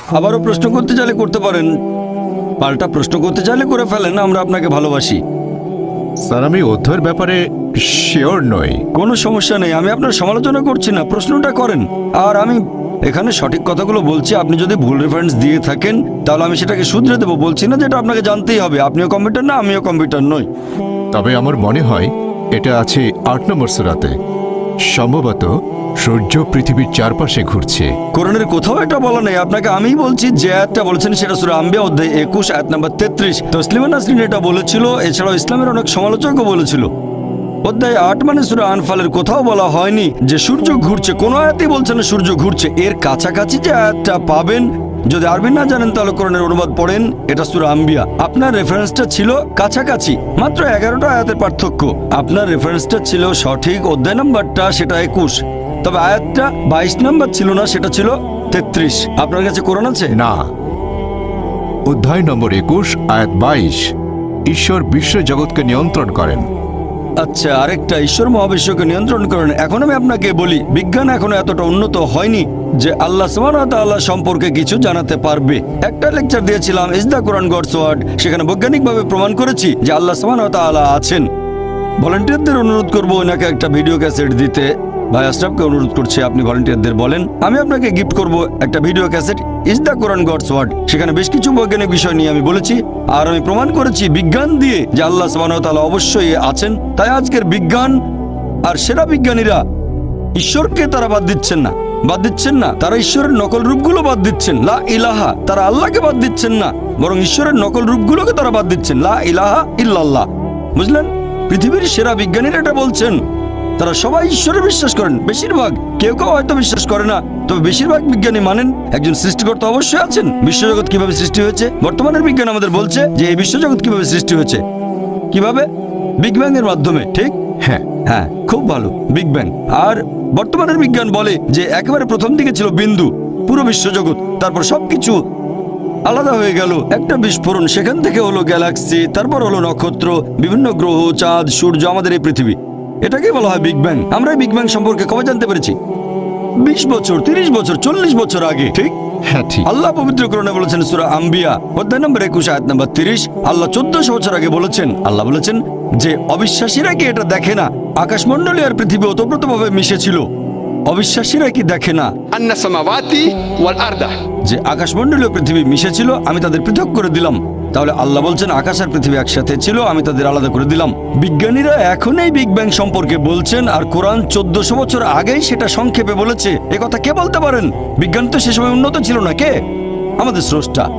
আবারও প্রশ্ন করতে চাইলে করতে পারেন, পাল্টা প্রশ্ন করতে চাইলে করে ফেলেন। আমরা আপনাকে ভালোবাসি। স্যার, আমি অধ্যয়ের ব্যাপারে শিওর নই। কোনো সমস্যা নেই, আমি আপনার সমালোচনা করছি না, প্রশ্নটা করেন। আর আমি এখানে সঠিক কথাগুলো বলছি। আপনি যদি ভুল রেফারেন্স দিয়ে থাকেন তাহলে আমি সেটাকে শুধরে দেবো। বলছি না যেটা আপনাকে জানতেই হবে। আপনিও কম্পিউটার না, আমিও কম্পিউটার নই। তবে আমার মনে হয় এটা আছে 8 নম্বর সূরাতে। সম্ভবত সূর্য পৃথিবীর চারপাশে ঘুরছে। কোরআনের কোথাও এটা বলা নেই। আপনাকে আমিই বলছি যে আয়াতটা বলেছেন সেটা সূরা আম্বিয়া অধ্যায় 21 আয়াত নাম্বার 33। তসলিমা নাসরিন এটা বলেছিল, এছাড়াও ইসলামের অনেক সমালোচকও বলেছিল। অধ্যায় 8 মানে সূরা আনফালের কোথাও বলা হয়নি যে সূর্য ঘুরছে। কোনো আয়াতেই বলছে না সূর্য ঘুরছে। এর কাছাকাছি যে আয়াতটা পাবেন, যদি আরবি না জানেন তাহলে কোরআনের অনুবাদ পড়েন, এটা সূরা আম্বিয়া। আপনার রেফারেন্সটা ছিল কাছাকাছি, মাত্র 11টা আয়াতের পার্থক্য। আপনার রেফারেন্সটা ছিল সঠিক, অধ্যায় নাম্বারটা সেটা 21, তবে আয়াতটা 22 নাম্বার ছিল না, সেটা ছিল 33। আপনার কাছে কোরআন আছে? না, অধ্যায় নম্বর 21 আয়াত 22, ঈশ্বর বিশ্ব জগৎকে নিয়ন্ত্রণ করেন। আচ্ছা, আরেকটা, ঈশ্বর মহাবিশ্বকে নিয়ন্ত্রণ করেন। এখন আমি আপনাকে বলি, বিজ্ঞান এখনো এতটা উন্নত হয়নি যে আল্লাহ সুবহানাহু ওয়া তাআলা সম্পর্কে কিছু জানাতে পারবে। একটা লেকচার দিয়েছিলাম, is the Quran God's word. সেখানে বৈজ্ঞানিকভাবে প্রমাণ করেছি যে আল্লাহ সুবহানাহু ওয়া তাআলা আছেন। ভলান্টিয়ারদের অনুরোধ করবো ওনাকে একটা ভিডিও ক্যাসেট দিতে। ভাই আশরাফকে অনুরোধ করছি, আপনি ভলান্টিয়ারদের বলেন আমি আপনাকে গিফট করব একটা video cassette, is the Quran God's word. সেখানে বেশ কিছু বৈজ্ঞানিক বিষয় নিয়ে আমি বলেছি, আর আমি প্রমাণ করেছি বিজ্ঞান দিয়ে যে আল্লাহ সুবহানাহু ওয়া তাআলা অবশ্যই আছেন। তাই আজকের বিজ্ঞান আর সেরা বিজ্ঞানীরা ঈশ্বরকে তারা বাদ দিচ্ছেন না, তারা ঈশ্বরের নকল রূপগুলো বাদ দিচ্ছেন। লা ইলাহা, তারা আল্লাহকে বাদ দিচ্ছেন না, বরং ঈশ্বরের নকল রূপগুলোকে তারা বাদ দিচ্ছেন। লা ইলাহা ইল্লাল্লাহ। বুঝলেন? পৃথিবীর সেরা বিজ্ঞানীরা এটা বলছেন। তারা সবাই ঈশ্বরে বিশ্বাস করেন, বেশিরভাগ। কেউ কেউ হয়তো বিশ্বাস করে না, তবে বেশিরভাগ বিজ্ঞানী মানেন একজন সৃষ্টিকর্তা অবশ্যই আছেন। বিশ্বজগৎ কিভাবে সৃষ্টি হয়েছে? বর্তমানের বিজ্ঞান আমাদের বলছে যে এই বিশ্বজগৎ কিভাবে সৃষ্টি হয়েছে। কিভাবে? বিগ ব্যাং এর মাধ্যমে। ঠিক? হ্যাঁ, খুব ভালো, বিগ ব্যাং। আর বর্তমানের বিজ্ঞান বলে যে একেবারে প্রথম দিকে ছিল বিন্দু, পুরো বিশ্বজগৎ, তারপর সবকিছু আলাদা হয়ে গেল, একটা বিস্ফোরণ, সেখান থেকে হলো গ্যালাক্সি, তারপর হলো নক্ষত্র, বিভিন্ন গ্রহ, চাঁদ, সূর্য, আমাদের এই পৃথিবী। এটাকেই বলা হয় বিগ ব্যাং। আমরা এই বিগ ব্যাং সম্পর্কে কবে জানতে পেরেছি? 20 বছর, 30 বছর, 40 বছর আগে। ঠিক? হ্যাঁ, ঠিক। আল্লাহ পবিত্র কোরআনে বলেছেন সূরা আম্বিয়া অধ্যায় নম্বর 21 আয়াত নম্বর 30। আল্লাহ 1400 বছর আগে বলেছেন, আল্লাহ বলেছেন যে অবিশ্বাসীরা কি এটা দেখে না আকাশমণ্ডলী আর পৃথিবী ওতপ্রোতভাবে মিশেছিল? অবিশ্বাসীরা কি দেখে না আন্না সামাওয়াতি ওয়াল আরদা, যে আকাশমণ্ডলী ও পৃথিবী মিশেছিল, আমি তাদের পৃথক করে দিলাম? তাহলে আল্লাহ বলছেন আকাশ আর পৃথিবী একসাথে ছিল, আমি তাদের আলাদা করে দিলাম। বিজ্ঞানীরা এখন এই বিগ ব্যাং সম্পর্কে বলছেন, আর কোরআন 1400 বছর আগেই সেটা সংক্ষেপে বলেছে। এ কথা কে বলতে পারেন? বিজ্ঞান তো সে সময় উন্নত ছিল না। কে? আমাদের স্রষ্টা।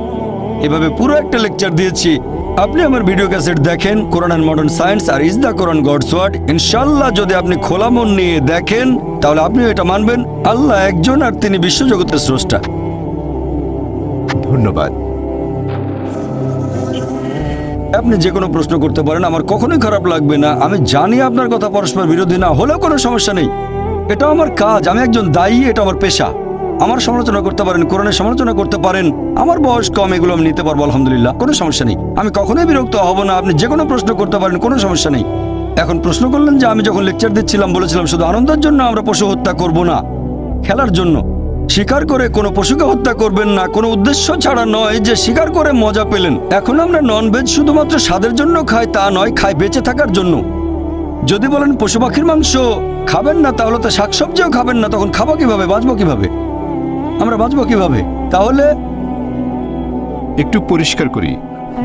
এভাবে পুরো একটা লেকচার দিয়েছি। আপনি আমার ভিডিও ক্যাসেট দেখেন, কোরআন অ্যান্ড মডার্ন সায়েন্স আর is the Quran God's word. ইনশাআল্লাহ যদি আপনি খোলা মন নিয়ে দেখেন তাহলে আপনিও এটা মানবেন আল্লাহ একজন আর তিনি বিশ্বজগতের স্রষ্টা। ধন্যবাদ। আপনি যে কোনো প্রশ্ন করতে পারেন, আমার কখনোই খারাপ লাগবে না। আমি জানি আপনার কথা পরস্পর বিরোধী না হলেও কোনো সমস্যা নেই। এটা আমার কাজ, আমি একজন দায়ী, এটা আমার পেশা। আমার সমালোচনা করতে পারেন, কোরআনের সমালোচনা করতে পারেন। আমার বয়স কম, এগুলো আমি নিতে পারবো, আলহামদুলিল্লাহ, কোনো সমস্যা নেই। আমি কখনোই বিরক্ত হব না। আপনি যে কোনো প্রশ্ন করতে পারেন, কোনো সমস্যা নেই। এখন প্রশ্ন করলেন যে আমি যখন লেকচার দিচ্ছিলাম বলেছিলাম শুধু আনন্দের জন্য আমরা পশু হত্যা করব না, খেলার জন্য। শিকার করে কোনো পশুকে হত্যা করবেন না, কোনো উদ্দেশ্য ছাড়া নয় যে শিকার করে মজা পেলেন। এখন আমরা ননভেজ শুধুমাত্র স্বাদের জন্য খাই তা নয়, খাই বেঁচে থাকার জন্য। যদি বলেন পশু পাখির মাংস খাবেন না, তাহলে তো শাকসবজিও খাবেন না, তখন খাবো কিভাবে? বাঁচবো কিভাবে? আমরা বাঁচবো কিভাবে? তাহলে একটু পরিষ্কার করি,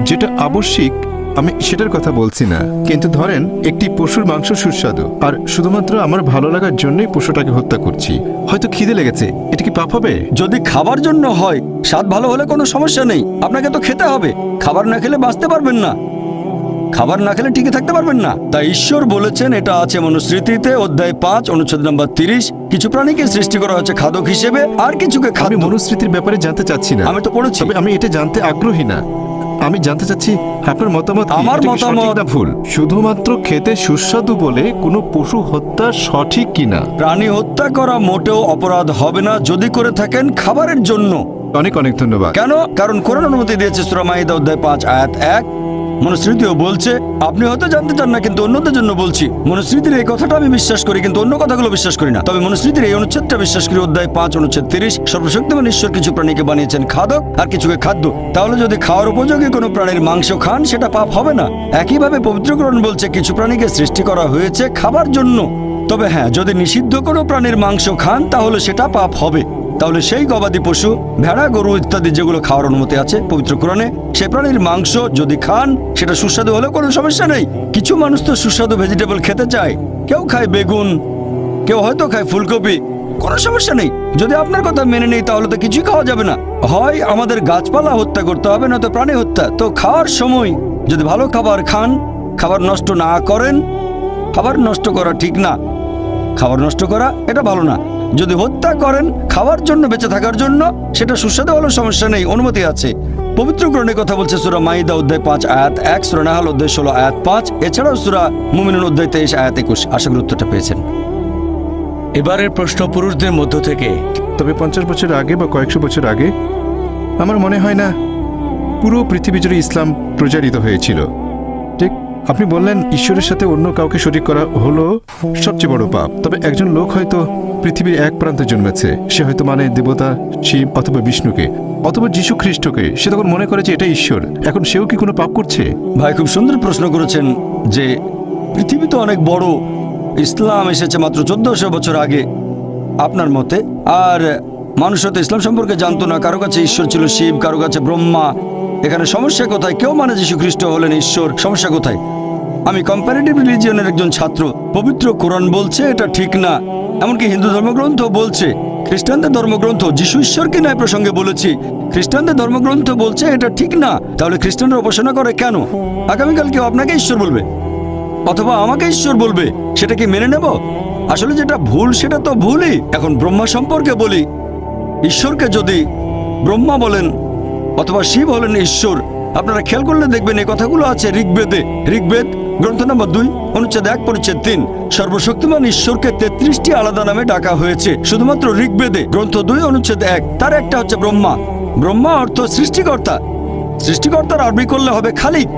যেটা আবশ্যিক আমি সেটার কথা বলছি না, কিন্তু ধরেন একটি পশুর মাংস সুস্বাদু, আর শুধুমাত্র আমার ভালো লাগার জন্যই পশুটাকে হত্যা করছি। হয়তো খিদে লেগেছে, এটা কি পাপ হবে? যদি খাবার জন্য হয়, স্বাদ ভালো হলে কোনো সমস্যা নেই। আপনাকে তো খেতে হবে, খাবার না খেলে বাঁচতে পারবেন না, খাবার না খেলে টিকে থাকতে পারবেন না। তাই ঈশ্বর বলেছেন, এটা আছে মনুস্মৃতিতে অধ্যায় 5 অনুচ্ছেদ নম্বর 30, কিছু প্রাণীকে সৃষ্টি করা হচ্ছে খাদক হিসেবে, আর কিছুকে আমি খাদ্য। মনুস্মৃতির ব্যাপারে জানতে চাচ্ছি না, আমি তো পড়েছি। তবে আমি এটা জানতে আগ্রহী না। আমি জানতে চাচ্ছি আপনার মতামত কি? আমার এটা কি মতামত- সঠিক না ভুল? শুধুমাত্র খেতে সুস্বাদু বলে কোনো পশু হত্যা সঠিক কিনা? প্রাণী হত্যা করা মোটেও অপরাধ হবে না যদি করে থাকেন খাবারের জন্য। অনেক অনেক ধন্যবাদ। কেন? কারণ কোরআন অনুমতি দিয়েছে সূরা মাইদা অধ্যায় 5 আয়াত 1, মনুস্মৃতিও বলছে, আপনি হয়তো জানতে চান না কিন্তু অন্যদের জন্য বলছি, মনুস্মৃতির এই কথাটা আমি বিশ্বাস করি কিন্তু অন্য কথাগুলো বিশ্বাস করি না। তবে মনুস্মৃতির এই অনুচ্ছেদটা বিশ্বাস করি, অধ্যায় 5 অনুচ্ছেদ 30, সর্বশক্তিমান ঈশ্বর কিছু প্রাণীকে বানিয়েছেন খাদক আর কিছুকে খাদ্য। তাহলে যদি খাওয়ার উপযোগী কোনো প্রাণীর মাংস খান সেটা পাপ হবে না। একইভাবে পবিত্রকরণ বলছে কিছু প্রাণীকে সৃষ্টি করা হয়েছে খাবার জন্য। তবে হ্যাঁ, যদি নিষিদ্ধ কোনো প্রাণীর মাংস খান তাহলে সেটা পাপ হবে। তাহলে সেই গবাদি পশু, ভেড়া, গরু ইত্যাদি যেগুলো খাওয়ার অনুমতি আছে পবিত্র কোরআনে, সে প্রাণীর মাংস যদি খান সেটা সুস্বাদু হলে কোনো সমস্যা নেই। কিছু মানুষ তো সুস্বাদু ভেজিটেবল খেতে চায়, কেউ খায় বেগুন, কেউ হয়তো খায় ফুলকপি, কোনো সমস্যা নেই। যদি আপনার কথা মেনে নেই তাহলে তো কিছুই খাওয়া যাবে না। হয় আমাদের গাছপালা হত্যা করতে হবে, না তো প্রাণী হত্যা। তো খাওয়ার সময় যদি ভালো খাবার খান, খাবার নষ্ট না করেন, খাবার নষ্ট করা ঠিক না, খাবার নষ্ট করা এটা ভালো না। যদি হত্যা করেন খাওয়ার জন্য, বেঁচে থাকার জন্য, সেটা সুস্বাদু হলেও সমস্যা নেই, অনুমতি আছে। পবিত্র কোরআনে কথা বলছে সূরা মাইদা অধ্যায় 5 আয়াত 1, সূরা নাহল অধ্যায় 16 আয়াত 5, এছাড়াও সূরা মুমিনুন অধ্যায় 23 আয়াত 21। আশা করি উত্তরটা পেয়েছেন। এবারের প্রশ্ন পুরুষদের মধ্য থেকে। তবে 50 বছর আগে বা কয়েকশো বছর আগে আমার মনে হয় না পুরো পৃথিবী জুড়ে ইসলাম প্রচারিত হয়েছিল। ঠিক আপনি বললেন ঈশ্বরের সাথে অন্য কাউকে শরীক করা হলো সবচেয়ে বড় পাপ। তবে একজন লোক হয়তো পৃথিবীর এক প্রান্তে জন্মেছে, সে হয়তো মানে দেবতা শিব অথবা বিষ্ণুকে অথবা যীশু খ্রিস্টকে, সে তখন মনে করে যে এটা ঈশ্বর। এখন সেও কি কোনো পাপ করছে? ভাই খুব সুন্দর প্রশ্ন করেছেন যে পৃথিবী তো অনেক বড়, ইসলাম এসেছে মাত্র 1400 বছর আগে আপনার মতে, আর মানুষ তো ইসলাম সম্পর্কে জানতো না। কারো কাছে ঈশ্বর ছিল শিব, কারো কাছে ব্রহ্মা। এখানে সমস্যা কোথায়? কেউ মানে যীশু খ্রিস্ট হলেন ঈশ্বর, সমস্যা কোথায়? আমি কম্পারেটিভ রিলিজিয়নের একজন ছাত্র, পবিত্র কোরআন বলছে এটা ঠিক না, এমনকি হিন্দু ধর্মগ্রন্থ বলছে, খ্রিস্টানদের ধর্মগ্রন্থ, যীশু ঈশ্বরকে নয় প্রসঙ্গে বলেছি, খ্রিস্টানদের ধর্মগ্রন্থ বলছে এটা ঠিক না। তাহলে খ্রিস্টানরা উপাসনা করে কেন? আগামীকাল কেউ আপনাকে ঈশ্বর বলবে অথবা আমাকে ঈশ্বর বলবে, সেটা কি মেনে নেব? আসলে যেটা ভুল সেটা তো ভুলই। এখন ব্রহ্মা সম্পর্কে বলি, ঈশ্বরকে যদি ব্রহ্মা বলেন অথবা শিব হলেন ঈশ্বর, আপনারা খেয়াল করলে দেখবেন এই কথাগুলো আছে ঋগ্বেদে। ঋগ্বেদ গ্রন্থ নম্বর 2 অনুচ্ছেদ 1 পরিচ্ছেদ 3, সর্বশক্তিমান ঈশ্বরকে 33টি আলাদা নামে ডাকা হয়েছে শুধুমাত্র ঋগ্বেদে। গ্রন্থ 2 অনুচ্ছেদ 1, তার একটা হচ্ছে ব্রহ্মা। ব্রহ্মা অর্থ সৃষ্টিকর্তা। সৃষ্টিকর্তার আরবি করলে হবে খালিক।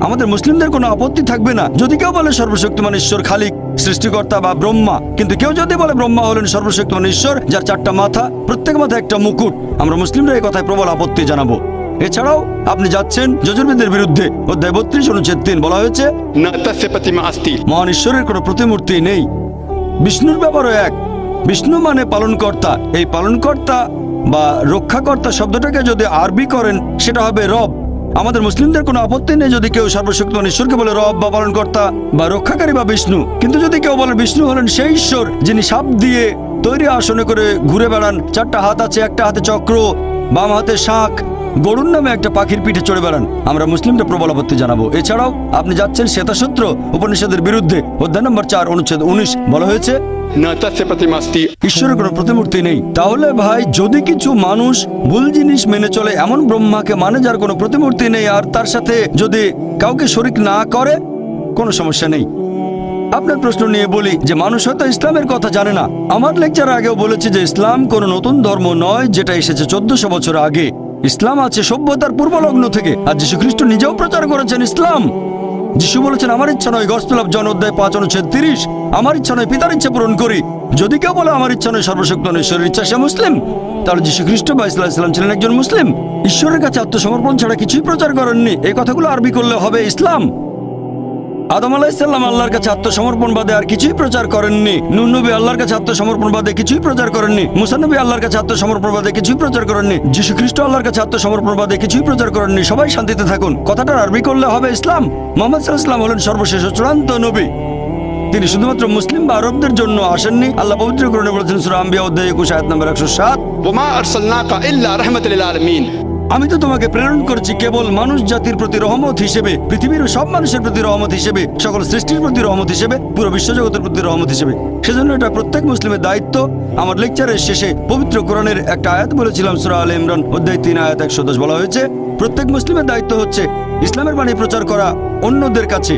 আমাদের মুসলিমদের কোনো আপত্তি থাকবে না যদি কেউ বলে সর্বশক্তিমান ঈশ্বর খালিক, সৃষ্টিকর্তা বা ব্রহ্মা। কিন্তু কেউ যদি বলে ব্রহ্মা হলেন সর্বশক্তিমান ঈশ্বর যার 4টা মাথা, প্রত্যেক মাথায় একটা মুকুট, আমরা মুসলিমরা এই কথায় প্রবল আপত্তি জানাবো। এছাড়াও আপনি যাচ্ছেন যজুর্বেদের বিরুদ্ধে। অধ্যায় 32 অনুচ্ছেদ 3 বলা হয়েছে न तस्य प्रतिमा अस्ति। মহান ঈশ্বরের কোনো প্রতিমূর্তি নেই। বিষ্ণুর ব্যাপারও এক। বিষ্ণু মানে পালনকর্তা। এই পালনকর্তা বা রক্ষাকর্তা শব্দটাকে যদি আরবি করেন সেটা হবে রব। আমাদের মুসলিমদের কোনো আপত্তি নেই যদি কেউ সর্বশক্তিমান ঈশ্বরকে বলে রব বা পালনকর্তা বা রক্ষাকারী বা বিষ্ণু। কিন্তু যদি কেউ বলে বিষ্ণু হলেন সেই ঈশ্বর যিনি সাপ দিয়ে তৈরি আসনে করে ঘুরে বেড়ান, 4টা হাত আছে, একটা হাতে চক্র, বাম হাতে শাঁখ, গরুর নামে একটা পাখির পিঠে চড়ে বেড়ান, আমরা মুসলিমরা প্রবল আপত্তি জানাবো। এছাড়াও আপনি যাচ্ছেন শ্বেতাসূত্র উপনিষদের বিরুদ্ধে। অধ্যায় নম্বর 4 অনুচ্ছেদ 19 বলা হয়েছে न तस्य प्रतिमा अस्ति। ঈশ্বরের কোনো প্রতিমূর্তি নেই। তাহলে ভাই যদি কিছু মানুষ ভুল জিনিস মেনে চলে, এমন ব্রহ্মাকে মানে যার কোনো প্রতিমূর্তি নেই, আর তার সাথে যদি কাউকে শরীক না করে, কোনো সমস্যা নেই। আপনার প্রশ্ন নিয়ে বলি যে মানুষ হয়তো ইসলামের কথা জানে না। আমার লেকচার আগেও বলেছি যে ইসলাম কোনো নতুন ধর্ম নয় যেটা এসেছে 1400 বছর আগে। ইসলাম আছে সভ্যতার পূর্বলগ্ন থেকে, আর যীশু খ্রিস্ট নিজেও প্রচার করেছেন ইসলাম। যিশু বলেছেন আমার ইচ্ছা নয়, গসপেল অফ জন অধ্যায় 5 অনুচ্ছেদ 30, আমার ইচ্ছা নয় পিতার ইচ্ছা পূরণ করি। যদি কেউ বলে আমার ইচ্ছা নয় সর্বশক্তিমান ঈশ্বরের ইচ্ছা, সে মুসলিম। তাহলে যীশু খ্রিস্ট বা ইসলাম ছিলেন একজন মুসলিম। ঈশ্বরের কাছে আত্মসমর্পণ ছাড়া কিছুই প্রচার করেননি। এই কথাগুলো আরবি করলে হবে ইসলাম। আদম আলাইহিসসালাম আল্লাহর কাছে আত্মসমর্পণ বাদে আর কিছুই প্রচার করেননি। নূহ নবী আল্লাহর কাছে আত্মসমর্পণ বাদে কিছুই প্রচার করেননি। মুসা নবী আল্লাহর কাছে আত্মসমর্পণ বাদে কিছুই প্রচার করেননি। যীশু খ্রিস্ট আল্লাহর কাছে আত্মসমর্পণ বাদে কিছুই প্রচার করেননি। সবাই শান্তিতে থাকুন, কথাটার আরবি করলে হবে ইসলাম। মুহাম্মদ সাল্লাল্লাহু আলাইহি ওয়াসাল্লাম হলেন সর্বশেষ ও চূড়ান্ত নবী। তিনি শুধুমাত্র মুসলিম বা আরবদের জন্য আসেননি। আল্লাহ পবিত্র কোরআনে বলেছেন সূরা আম্বিয়া অধ্যায় 21 আয়াত নম্বর 107, وما أرسلناك إلا رحمة للعالمين। আমি তো তোমাকে প্রেরণ করেছি কেবল মানুষ জাতির প্রতি রহমত হিসেবে, পৃথিবীর সব মানুষের প্রতি রহমত হিসেবে, সকল সৃষ্টির প্রতি রহমত হিসেবে, পুরো বিশ্বজগতের প্রতি রহমত হিসেবে। সেজন্য এটা প্রত্যেক মুসলিমের দায়িত্ব। আমার লেকচারের শেষে পবিত্র কোরআনের একটা আয়াত বলেছিলাম, সূরা আলে ইমরান অধ্যায় 3 আয়াত 110 বলা হয়েছে প্রত্যেক মুসলিমের দায়িত্ব হচ্ছে ইসলামের বাণী প্রচার করা অন্যদের কাছে।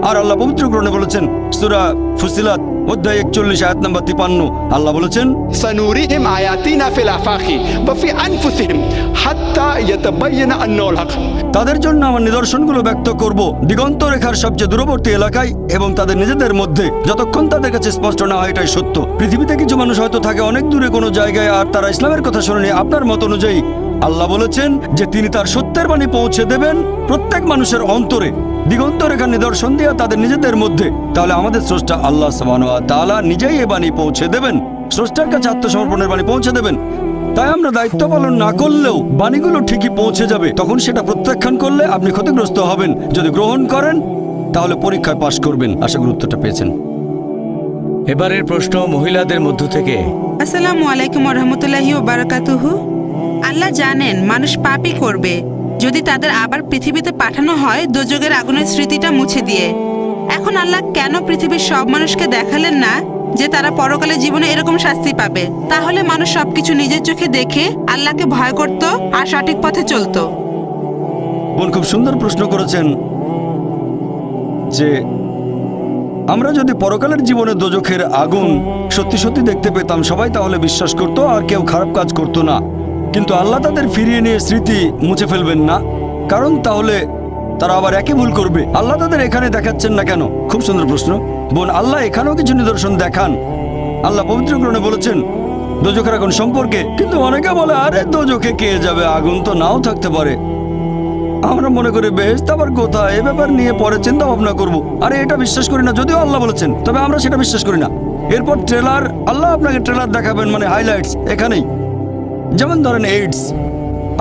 আর আল্লাহ পবিত্র কোরআনে বলেছেন সূরা ফুসিলাত অধ্যায় 41 আয়াত নম্বর 53, আল্লাহ বলেছেন سنوريهم آياتنا في الآفاق وفي أنفسهم حتى حتى يتبين أنه الحق. তাদের জন্য আমার নিদর্শনগুলো ব্যক্ত করব দিগন্ত রেখার সবচেয়ে দূরবর্তী এলাকায় এবং তাদের নিজেদের মধ্যে, যতক্ষণ তাদের কাছে স্পষ্ট না হয় এটাই সত্য। পৃথিবীতে কিছু মানুষ হয়তো থাকে অনেক দূরে কোনো জায়গায়, আর তারা ইসলামের কথা শুনেনি আপনার মত অনুযায়ী। আল্লাহ বলেছেন যে তিনি তার সত্যের বাণী পৌঁছে দেবেন প্রত্যেক মানুষের অন্তরে দিগন্ত রেখার নিদর্শন দিয়ে তাদের নিজেদের মধ্যে। তাহলে আমাদের স্রষ্টা আল্লাহ সুবহানাহু ওয়া তাআলা নিজেই এই বাণী পৌঁছে দেবেন, স্রষ্টার কাছে আত্মসমর্পণের বাণী পৌঁছে দেবেন। তাই আমরা দায়িত্ব পালন না করলেও বাণীগুলো ঠিকই পৌঁছে যাবে। তখন সেটা প্রত্যাখ্যান করলে আপনি ক্ষতিগ্রস্ত হবেন, যদি গ্রহণ করেন তাহলে পরীক্ষায় পাশ করবেন। আশা করি উত্তরটা পেয়েছেন। এবারের প্রশ্ন মহিলাদের মধ্য থেকে। আসসালামু আলাইকুম রহমতুল্লাহি ও বারাকাতুহু। আল্লাহ জানেন মানুষ পাপই করবে, যদি তাদের আবার পৃথিবীতে পাঠানো হয় দোজখের আগুনের স্মৃতিটা মুছে দিয়ে। এখন আল্লাহ কেন পৃথিবীর সব মানুষকে দেখালেন না যে তারা পরকালে জীবনে এরকম শাস্তি পাবে? তাহলে মানুষ সবকিছু নিজের চোখে দেখে আল্লাহকে ভয় করত আর সঠিক পথে চলতো। বোন খুব সুন্দর প্রশ্ন করেছেন যে আমরা যদি পরকালের জীবনে দোজখের আগুন সত্যি সত্যি দেখতে পেতাম, সবাই তাহলে বিশ্বাস করত আর কেউ খারাপ কাজ করত না। কিন্তু আল্লাহ তাদের ফিরিয়ে নিয়ে স্মৃতি মুছে ফেলবেন না, কারণ তাহলে তারা আবার একই ভুল করবে। আল্লাহ তাদের এখানে দেখাচ্ছেন না কেন? খুব সুন্দর প্রশ্ন বোন। আল্লাহ এখানেও কিছু নিদর্শন দেখান। আল্লাহ পবিত্র কোরআনে বলেছেন দোজখের আগুন সম্পর্কে, কিন্তু অনেকে বলে আরে দোজখে কে যাবে, আগুন তো নাও থাকতে পারে। আমরা মনে করি বেহেশত আবার কোথায়, এ ব্যাপার নিয়ে পরে চিন্তা ভাবনা করবো। আরে এটা বিশ্বাস করি না, যদিও আল্লাহ বলেছেন, তবে আমরা সেটা বিশ্বাস করি না। এরপর ট্রেলার, আল্লাহ আপনাকে ট্রেলার দেখাবেন, মানে হাইলাইটস এখানেই। যেমন ধরেন এইডস,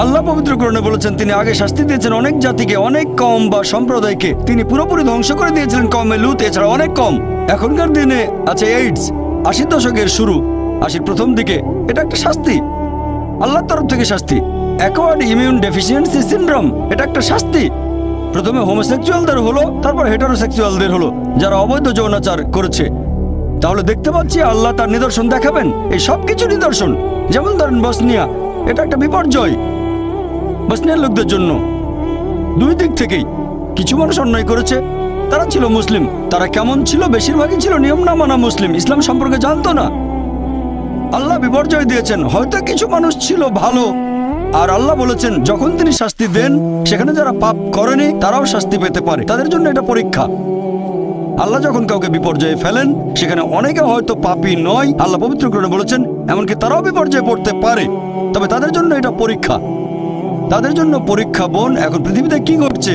আল্লাহ পবিত্র কোরআনে বলেছেন তিনি আগে শাস্তি দিয়েছেন অনেক জাতিকে, অনেক কম বা সম্প্রদায়কে তিনি পুরোপুরি ধ্বংস করে দিয়েছিলেন কওমে লূত, এছাড়া অনেক কম। এখনকার দিনে আছে এইডস, 80 দশকের শুরু, 80 প্রথম দিকে। এটা একটা শাস্তি, আল্লাহর তরফ থেকে শাস্তি। অ্যাকোয়ার্ড ইমিউন ডেফিসিয়েন্সি সিনড্রোম, এটা একটা শাস্তি। প্রথমে হোমোসেক্সুয়ালদের হলো, তারপর হেটারোসেক্সুয়ালদের হলো, যারা অবৈধ যৌনাচার করেছে। তাহলে দেখতে পাচ্ছি আল্লাহ তার নিদর্শন দেখাবেন, এই সব কিছু নিদর্শন। যেমন ধরেন বসনিয়া, এটা একটা বিপর্যয় বসনিয়ার লোকদের জন্য। দুই দিক থেকেই কিছু মানুষ অন্যায় করেছে, তারা ছিল মুসলিম। তারা কেমন ছিল? বেশিরভাগই ছিল নিয়ম না মানা মুসলিম, ইসলাম সম্পর্কে জানতো না। আল্লাহ বিপর্যয় দিয়েছেন। হয়তো কিছু মানুষ ছিল ভালো, আর আল্লাহ বলেছেন যখন তিনি শাস্তি দেন সেখানে যারা পাপ করেনি তারাও শাস্তি পেতে পারে, তাদের জন্য এটা পরীক্ষা। আল্লাহ যখন কাউকে বিপর্যয়ে ফেলেন সেখানে অনেকে হয়তো পাপী নয়, আল্লাহ পবিত্র কোরআনে বলেছেন এমনকি তারাও বিপর্যয়ে পড়তে পারে, তবে তাদের জন্য এটা পরীক্ষা, তাদের জন্য পরীক্ষা। বোন এখন পৃথিবীতে কি ঘটছে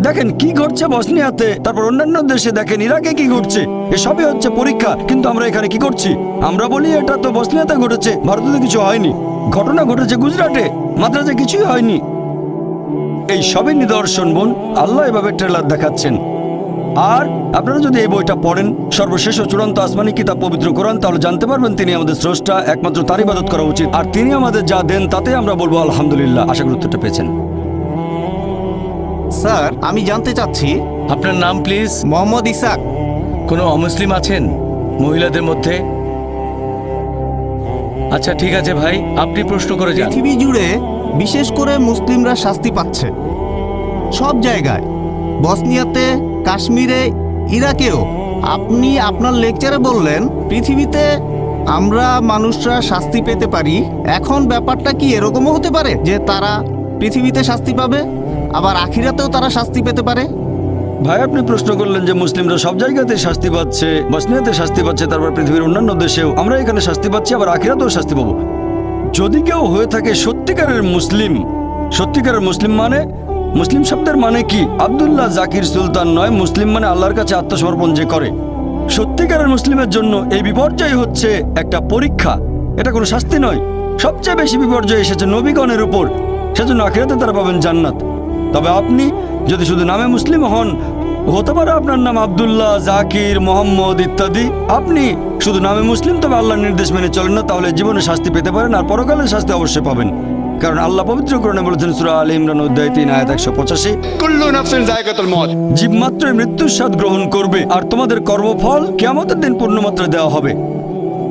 দেখেন, কি ঘটছে বসনিয়াতে, তারপর অন্যান্য দেশে দেখেন, ইরাকে কি ঘটছে, এসবই হচ্ছে পরীক্ষা। কিন্তু আমরা এখানে কি করছি? আমরা বলি এটা তো বসনিয়াতে ঘটেছে, ভারতে কিছু হয়নি। ঘটনা ঘটেছে গুজরাটে, মাদ্রাজে কিছুই হয়নি। এই সবই নিদর্শন বোন। আল্লাহ এভাবে ট্রেলার দেখাচ্ছেন। আর আপনারা যদি এই বইটা পড়েন, সর্বশেষ ও চূড়ান্ত আসমানি কিতাব পবিত্র কোরআন, তাহলে জানতে পারবেন তিনি আমাদের স্রষ্টা, একমাত্র তার ইবাদত করা উচিত। আর তিনি আমাদের যা দেন তাতে আমরা বলবো আলহামদুলিল্লাহ। আশা করি উত্তরটা পেয়েছেন। স্যার, আমি জানতে চাচ্ছি আপনার নাম প্লিজ? মোহাম্মদ ইসাক। কোনো অমুসলিম আছেন মহিলাদের মধ্যে? আচ্ছা ঠিক আছে ভাই, আপনি প্রশ্ন করে যান। পৃথিবী জুড়ে বিশেষ করে মুসলিমরা শাস্তি পাচ্ছে সব জায়গায়, বসনিয়াতে, কাশ্মীরে, ইরাকেও। আপনি আপনার লেকচারে বললেন পৃথিবীতে আমরা মানুষরা শাস্তি পেতে পারি। এখন ব্যাপারটা কি এরকমও হতে পারে যে তারা পৃথিবীতে শাস্তি পাবে, আবার আখিরাতেও তারা শাস্তি পেতে পারে? ভাই আপনি প্রশ্ন করলেন যে মুসলিমরা সব জায়গাতে শাস্তি পাচ্ছে, বসনিয়াতে শাস্তি পাচ্ছে, তারপর পৃথিবীর অন্যান্য দেশেও আমরা এখানে শাস্তি পাচ্ছি, আবার আখিরাতেও শাস্তি পাবো। যদি কেউ হয়ে থাকে সত্যিকারের মুসলিম, সত্যিকারের মুসলিম মানে, মুসলিম শব্দের মানে কি? আব্দুল্লাহ জাকির সুলতান নয়, মুসলিম মানে আল্লাহর কাছে আত্মসমর্পণ যে করে। সত্যিকারের মুসলিমের জন্য এই বিপর্যয় হচ্ছে একটা পরীক্ষা, এটা কোনো শাস্তি নয়। সবচেয়ে বেশি বিপর্যয় এসেছে নবীগণের উপর, সেজন্য আখিরাতে তারা পাবেন জান্নাত। তবে আপনি যদি শুধু নামে মুসলিম হন, হতে পারে আপনার নাম আব্দুল্লাহ, জাকির, মোহাম্মদ ইত্যাদি, আপনি শুধু নামে মুসলিম তবে আল্লাহর নির্দেশ মেনে চলেন না, তাহলে জীবনে শাস্তি পেতে পারেন, আর পরকালের শাস্তি অবশ্যই পাবেন। কারণ আল্লাহ পবিত্র কোরআনে বলেছেন সূরা আলে ইমরান অধ্যায় 3 আয়াত 185, কুল্লু নাফসিন যায়কাতুল মউত। জীব মাত্রই মৃত্যুর স্বাদ গ্রহণ করবে, আর তোমাদের কর্মফল কিয়ামতের দিন পূর্ণমাত্রায় দেওয়া হবে।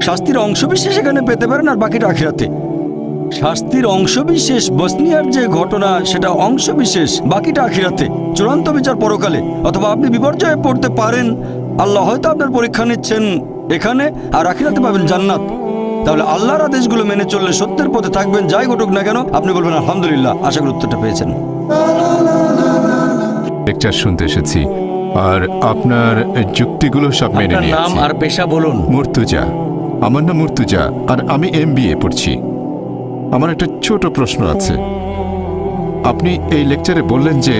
শাস্তির অংশবিশেষ এখানে পেতে পারেন, আর বাকিটা আখিরাতে। শাস্তির অংশবিশেষ বসনিয়ার যে ঘটনা সেটা অংশবিশেষ, বাকিটা আখিরাতে, চূড়ান্ত বিচার পরকালে। অথবা আপনি বিপর্যয়ে পড়তে পারেন, আল্লাহ হয়তো আপনার পরীক্ষা নিচ্ছেন এখানে, আর আখিরাতে পাবেন জান্নাত। তাহলে আল্লাহর আদেশগুলো মেনে চললে সত্যের পথে থাকবেন, যাই ঘটুক না কেন আপনি বলবেন আলহামদুলিল্লাহ। আশা করি উত্তরটা পেয়েছেন। লেকচার শুনতে এসেছি আর আপনার যুক্তিগুলো সব মেনে আপনার নাম নিয়েছি। আর পেশা বলুন। মুর্তুজা, আমার নাম মুর্তুজা আর আমি MBA পড়ছি। আমার একটা ছোট প্রশ্ন আছে। আপনি এই লেকচারে বললেন যে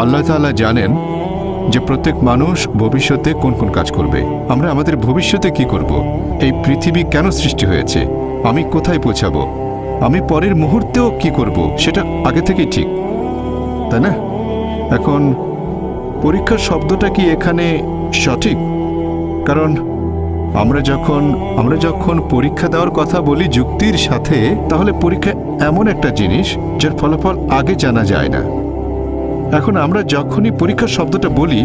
আল্লাহ তাআলা জানেন যে প্রত্যেক মানুষ ভবিষ্যতে কোন কোন কাজ করবে। আমরা আমাদের ভবিষ্যতে কি করব? এই পৃথিবী কেন সৃষ্টি হয়েছে? আমি কোথায় পৌঁছাবো? আমি পরের মুহূর্তেও কি করব সেটা আগে থেকেই ঠিক, তাই না? এখন পরীক্ষার শব্দটা কি এখানে সঠিক? কারণ আমরা যখন পরীক্ষা দেওয়ার কথা বলি যুক্তির সাথে, তাহলে পরীক্ষা এমন একটা জিনিস যার ফলাফল আগে জানা যায় না। এখন আমরা যখনই পরীক্ষার শব্দটা বলি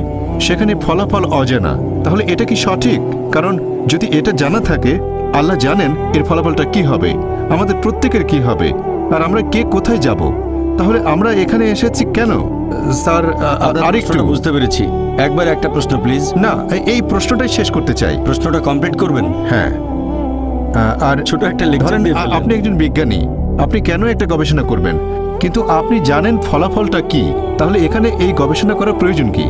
সেখানে ফলাফল অজানা, তাহলে এটা কি সঠিক? কারণ যদি এটা জানা থাকে, আল্লাহ জানেন এর ফলাফলটা কি হবে, আমাদের প্রত্যেকের কি হবে, আর আমরা কে কোথায় যাব, তাহলে আমরা এখানে এসেছি কেন? স্যার আপনার আরেকটু প্রশ্নটা বুঝতে পেরেছি। একবার একটা প্রশ্ন প্লিজ। না, এই প্রশ্নটাই শেষ করতে চাই। প্রশ্নটা কমপ্লিট করবেন। হ্যাঁ, আর ছোট একটা লেকচার ধরেন দিয়ে ফেললেন। আপনি একজন বিজ্ঞানী, আপনি কেন একটা গবেষণা করবেন কিন্তু আপনি জানেন ফলাফলটা কি, তাহলে এখানে এই গবেষণা করার প্রয়োজন কি?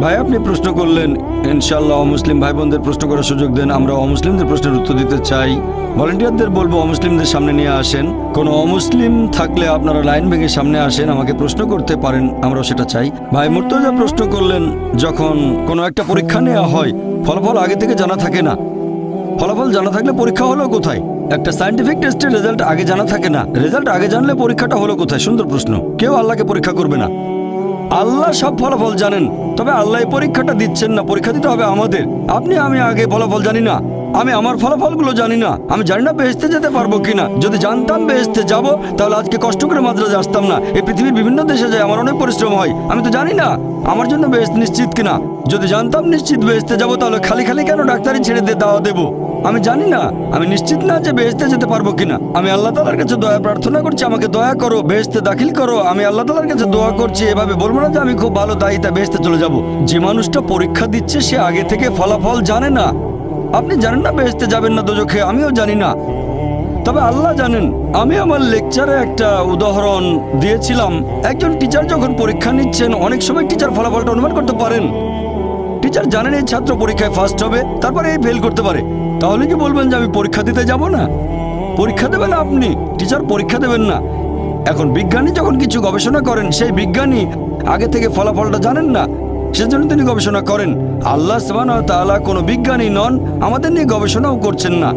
ভাই আপনি প্রশ্ন করলেন, ইনশাআল্লাহ অমুসলিম ভাই বোনদের প্রশ্ন করার সুযোগ দেন। আমরা অমুসলিমদের প্রশ্নের উত্তর দিতে চাই। ভলেন্টিয়ারদের বলবো অমুসলিমদের সামনে নিয়ে আসেন। কোনো অমুসলিম থাকলে আপনারা লাইন ভেঙে সামনে আসেন, আমাকে প্রশ্ন করতে পারেন, আমরাও সেটা চাই। ভাই মুর্তজা প্রশ্ন করলেন, যখন কোনো একটা পরীক্ষা নেওয়া হয় ফলাফল আগে থেকে জানা থাকে না, ফলাফল জানা থাকলে পরীক্ষা হলো কোথায়? একটা সায়েন্টিফিক টেস্টের রেজাল্ট আগে জানা থাকে না, রেজাল্ট আগে জানলে পরীক্ষাটা হলো কোথায়? সুন্দর প্রশ্ন। কেউ আল্লাহকে পরীক্ষা করবে না, আল্লাহ সব ফলাফল জানেন, তবে আল্লাহ এই পরীক্ষাটা দিচ্ছেন না, পরীক্ষা দিতে হবে আমাদের। আপনি আমি আগে ফলাফল জানি না, আমি আমার ফলাফলগুলো জানি না, আমি জানি না বেহেশতে যেতে পারবো কিনা। যদি জানতাম বেহেশতে যাব তাহলে আজকে কষ্ট করে মাদ্রাসে আসতাম না। এই পৃথিবীর বিভিন্ন দেশে যায়, আমার অনেক পরিশ্রম হয়, আমি তো জানি না আমার জন্য বেহেশত নিশ্চিত কিনা। যদি জানতাম নিশ্চিত বেহেশতে যাব তাহলে খালি খালি কেন ডাক্তারি ছেড়ে দিয়ে দাওয়া দেবো? আমি জানি না, আমি নিশ্চিত না যে বেহেশতে যেতে পারবো কিনা। আমি আল্লাহ তাআলার কাছে দয়া প্রার্থনা করছি, আমাকে দয়া করো, বেহেশতে দাখিল করো। আমি আল্লাহ তাআলার কাছে দোয়া করছি। এভাবে বলবো না যে আমি খুব ভালো তাই তা বেহেশতে চলে যাব। যে মানুষটা পরীক্ষা দিচ্ছে সে আগে থেকে ফলাফল জানে না। আপনি জানেন না বেহেশতে যাবেন না দোজখে, আমিও জানি না, তবে আল্লাহ জানেন। আমি আমার লেকচারে একটা উদাহরণ দিয়েছিলাম। একজন টিচার যখন পরীক্ষা নিচ্ছেন, অনেক সময় টিচার ফলাফলটা অনুমান করতে পারেন। টিচার জানেন এই ছাত্র পরীক্ষায় ফার্স্ট হবে, তারপরে এই ফেল করতে পারে। তাহলে কি বলবেন যে আমি পরীক্ষা দিতে যাব না? পরীক্ষা দেবেন আপনি, টিচার পরীক্ষা দেবেন না। এখন বিজ্ঞানী যখন কিছু গবেষণা করেন, সেই বিজ্ঞানী আগে থেকে ফলাফলটা জানেন না, সেজন্য তিনি গবেষণা করেন। আল্লাহ সুবহানাহু ওয়া তাআলা কোনো বিজ্ঞানী নন, আমাদের নিয়ে গবেষণাও করছেন না,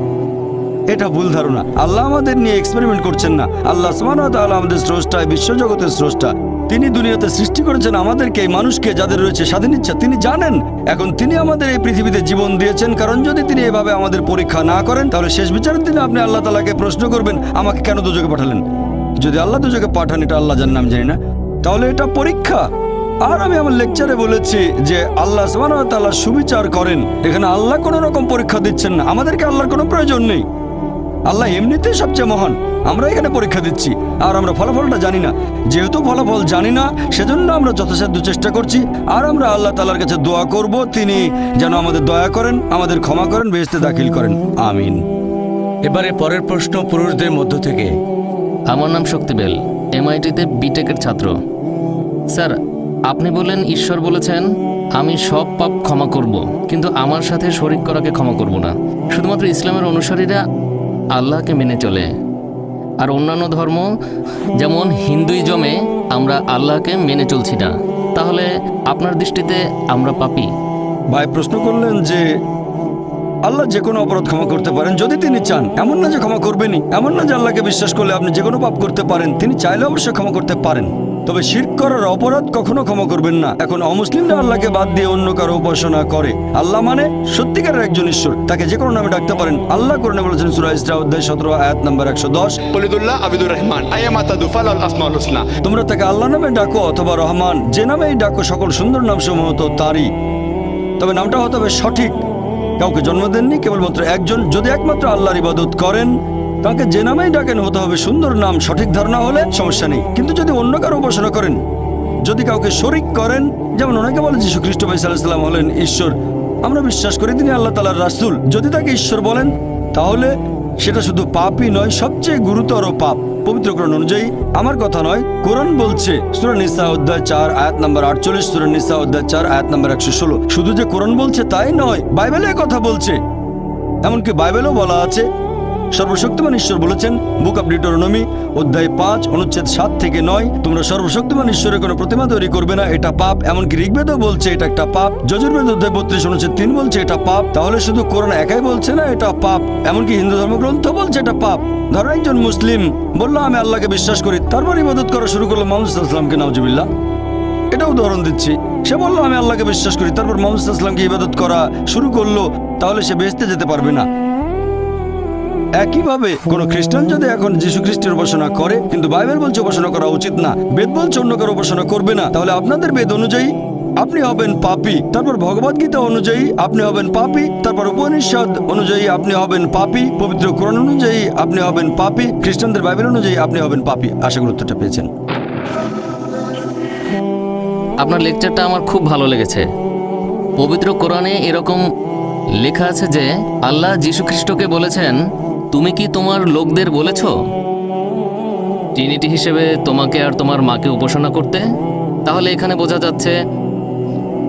এটা ভুল ধারণা। আল্লাহ আমাদের নিয়ে এক্সপেরিমেন্ট করছেন না। আল্লাহ সুবহানাহু ওয়া তাআলা আমাদের স্রষ্টা, বিশ্বজগতের স্রষ্টা। তিনি দুনিয়াতে সৃষ্টি করেছেন আমাদেরকে, এই মানুষকে, যাদের রয়েছে স্বাধীন ইচ্ছা, তিনি জানেন। এখন তিনি আমাদের এই পৃথিবীতে জীবন দিয়েছেন, কারণ যদি তিনি এভাবে আমাদের পরীক্ষা না করেন তাহলে শেষ বিচারের দিনে আপনি আল্লাহ তাআলাকে প্রশ্ন করবেন, আমাকে কেন দোজখে পাঠালেন? যদি আল্লাহ দোজখে পাঠান, এটা আল্লাহ জানেন, আমি জানি না, তাহলে এটা পরীক্ষা। আর আমি আমার লেকচারে বলেছি যে আল্লাহ সুবহানাহু ওয়া তাআলা সুবিচার করেন। এখানে আল্লাহ কোনো রকম পরীক্ষা দিচ্ছেন না, আমাদেরকে আল্লাহর কোনো প্রয়োজন নেই। আল্লাহ এমনিতেই সবচেয়ে মহান, আমরা এখানে পরীক্ষা দিচ্ছি আর আমরা ফলাফলটা জানি না। যেহেতু ফলাফল জানি না, সেজন্য আমরা যথাসাধ্য চেষ্টা করছি। আর আমরা আল্লাহ তাআলার কাছে দোয়া করব, তিনি যেন আমাদের দয়া করেন, আমাদের ক্ষমা করেন, বেহেশতে দাখিল করেন। আমিন। এবারে পরের প্রশ্ন পুরুষদের মধ্য থেকে। আমার নাম শক্তিবেল, MIT-তে বিটেকের ছাত্র। স্যার, আপনি বললেন ঈশ্বর বলেছেন আমি সব পাপ ক্ষমা করব, কিন্তু আমার সাথে শরিক করাকে ক্ষমা করব না। শুধুমাত্র ইসলামের অনুসারীরা আল্লাহকে মেনে চলে, আর অন্যান্য ধর্ম যেমন হিন্দুইজমে আমরা আল্লাহকে মেনে চলছি না। তাহলে আপনার দৃষ্টিতে আমরা পাপী? ভাই প্রশ্ন করলেন যে আল্লাহ যে কোনো অপরাধ ক্ষমা করতে পারেন যদি তিনি চান। এমন না যে ক্ষমা করবেনই, এমন না যে আল্লাহকে বিশ্বাস করলে আপনি যে কোনো পাপ করতে পারেন। তিনি চাইলে অবশ্যই ক্ষমা করতে পারেন, তবে শিরক করার অপরাধ কখনো ক্ষমা করবেন না। এখন অমুসলিমরা আল্লাহকে বাদ দিয়ে অন্য কারো উপাসনা করে। আল্লাহ মানে সত্যিকারের একজন ঈশ্বর, তাকে যে কোনো নামে ডাকতে পারেন। আল্লাহ কোরআনে বলেছেন সূরা ইসরা অধ্যায় 17 আয়াত নাম্বার 110, কুলিদুল্লাহ আবিদুর রহমান আইয়ামা তাদুফাল আল আসমাউল হুসনা। তোমরা তাকে আল্লাহ নামে ডাকো অথবা রহমান, যে নামেই ডাকো, সকল সুন্দর নাম সমূহ তো তারই, তবে নামটা হতে হবে সঠিক। কাউকে জন্ম দেননি, কেবলমাত্র একজন। যদি একমাত্র আল্লাহর ইবাদত করেন, তাকে যে নামেই ডাকেন হতে হবে সুন্দর নাম। সঠিক ধারণা হলে সমস্যা নেই। কিন্তু যদি অন্য কারো উপাসনা করেন, যদি কাউকে শরিক করেন, যেমন অনেকে বলে যীশু খ্রিস্ট ভাই সাল্লাল্লাহু আলাইহি ওয়াসাল্লাম হলেন ঈশ্বর, আমরা বিশ্বাস করি তিনি আল্লাহ তাআলার রাসূল। যদি তাকে ঈশ্বর বলেন তাহলে সেটা শুধু পাপই নয়, সবচেয়ে গুরুতর পাপ। পবিত্র কোরআন অনুযায়ী, আমার কথা নয়, কোরআন বলছে সূরা নিসা অধ্যায় 4 আয়াত নম্বর 48, সূরা নিসা অধ্যায় 4 আয়াত নম্বর 116। শুধু যে কোরআন বলছে তাই নয়, বাইবেলে কথা বলছে। এমনকি বাইবেলও বলা আছে, সর্বশক্তিমান ঈশ্বর বলেছেন, বুক অব ডিউটেরোনমি অধ্যায় 5 অনুচ্ছেদ 7 থেকে 9, তোমরা সর্বশক্তিমান ঈশ্বরের কোনো প্রতিমা তৈরি করবে না, এটা পাপ। এমনকি ঋগ্বেদও বলছে এটা একটা পাপ। যজুর্বেদ অধ্যায় 32 অনুচ্ছেদ 3 বলছে এটা পাপ। তাহলে শুধু কোরআন একাই বলছে না এটা পাপ, এমনকি হিন্দু ধর্মগ্রন্থ বলছে এটা পাপ। ধরো একজন মুসলিম বলল আমি আল্লাহকে বিশ্বাস করি, তারপর ইবাদত করা শুরু করলো মুহাম্মদ সাল্লাল্লাহু আলাইহি ওয়াসাল্লামকে, নাউজুবিল্লাহ। এটা উদাহরণ দিচ্ছি। সে বললো আমি আল্লাহকে বিশ্বাস করি, তারপর মুহাম্মদ সাল্লাল্লাহু আলাইহি ওয়াসাল্লামকে ইবাদত করা শুরু করলো, তাহলে সে বেহেশতে যেতে পারবে না। একইভাবে কোন খ্রিস্টান যদি এখন যীশু খ্রিস্টের উপাসনা করে, কিন্তু বাইবেল বলছে উপাসনা করা উচিত না, বেদ বলছে অন্য কারো উপাসনা করবে না, তাহলে আপনাদের বেদ অনুযায়ী আপনি হবেন পাপী, তারপর ভগবদ্গীতা অনুযায়ী আপনি হবেন পাপী, তারপর উপনিষদ অনুযায়ী আপনি হবেন পাপী, পবিত্র কোরআন অনুযায়ী আপনি হবেন পাপী, খ্রিস্টানদের বাইবেল অনুযায়ী আপনি হবেন পাপী। আশা করি উত্তরটা পেয়েছেন। আপনার লেকচারটা আমার খুব ভালো লেগেছে। পবিত্র কোরআনে এরকম লেখা আছে যে আল্লাহ যীশু খ্রিস্টকে বলেছেন, তুমি কি তোমার লোকদের বলেছ ট্রিনিটি হিসেবে তোমাকে আর তোমার মাকে উপাসনা করতে? তাহলে এখানে বোঝা যাচ্ছে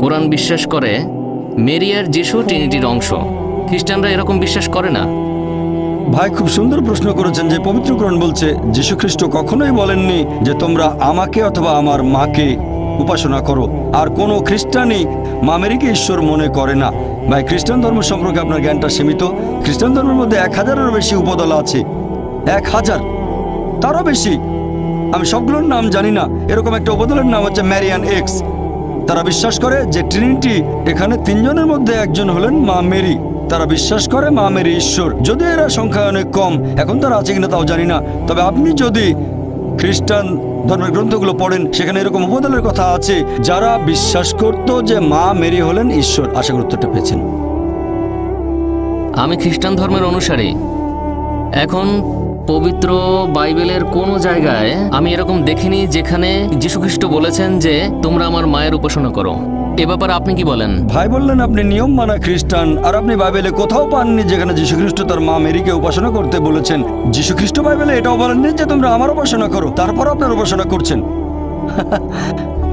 কোরআন বিশ্বাস করে মেরি আর যীশু ট্রিনিটির অংশ। খ্রিস্টানরা এরকম বিশ্বাস করে না। ভাই খুব সুন্দর প্রশ্ন করেছেন যে পবিত্র কোরআন বলছে যীশু খ্রিস্ট কখনোই বলেননি যে তোমরা আমাকে অথবা আমার মাকে উপাসনা করো। আর কোনো খ্রিস্টানই মা মেরিকে ঈশ্বর মনে করে না। ভাই, খ্রিস্টান ধর্ম সম্পর্কে আপনার জ্ঞানটা সীমিত। খ্রিস্টান ধর্মের মধ্যে 1000-এরও বেশি উপদল আছে, 1000 তারও বেশি। আমি সবগুলোর নাম জানি না। এরকম একটা উপদলের নাম হচ্ছে ম্যারিয়ান এক্স। তারা বিশ্বাস করে যে ট্রিনিটি, এখানে 3 জনের মধ্যে একজন হলেন মা মেরি। তারা বিশ্বাস করে মা মেরি ঈশ্বর, যদিও এরা সংখ্যায় অনেক কম। এখন তারা আছে কিনা তাও জানি না। তবে আপনি যদি খ্রিস্টান ধর্মের গ্রন্থগুলো পড়েন, সেখানে এরকম উপদলের কথা আছে যারা বিশ্বাস করত যে মা মেরি হলেন ঈশ্বর। আশা করি উত্তরটা পেয়েছেন। আমি খ্রিস্টান ধর্মের অনুসারী। এখন পবিত্র বাইবেলের কোনো জায়গায় আমি এরকম দেখিনি যেখানে যীশুখ্রিস্ট বলেছেন যে তোমরা আমার মায়ের উপাসনা করো। এ ব্যাপারে আপনি কি বলেন? ভাই বললেন আপনি নিয়ম মানা খ্রিস্টান, আর আপনি বাইবেলে কোথাও পাননি যেখানে যীশুখ্রিস্ট তার মা মেরিকে উপাসনা করতে বলেছেন। যীশুখ্রিস্ট বাইবেলে এটাও বলেননি যে তোমরা আমার উপাসনা করো, তারপর আপনার উপাসনা করছেন।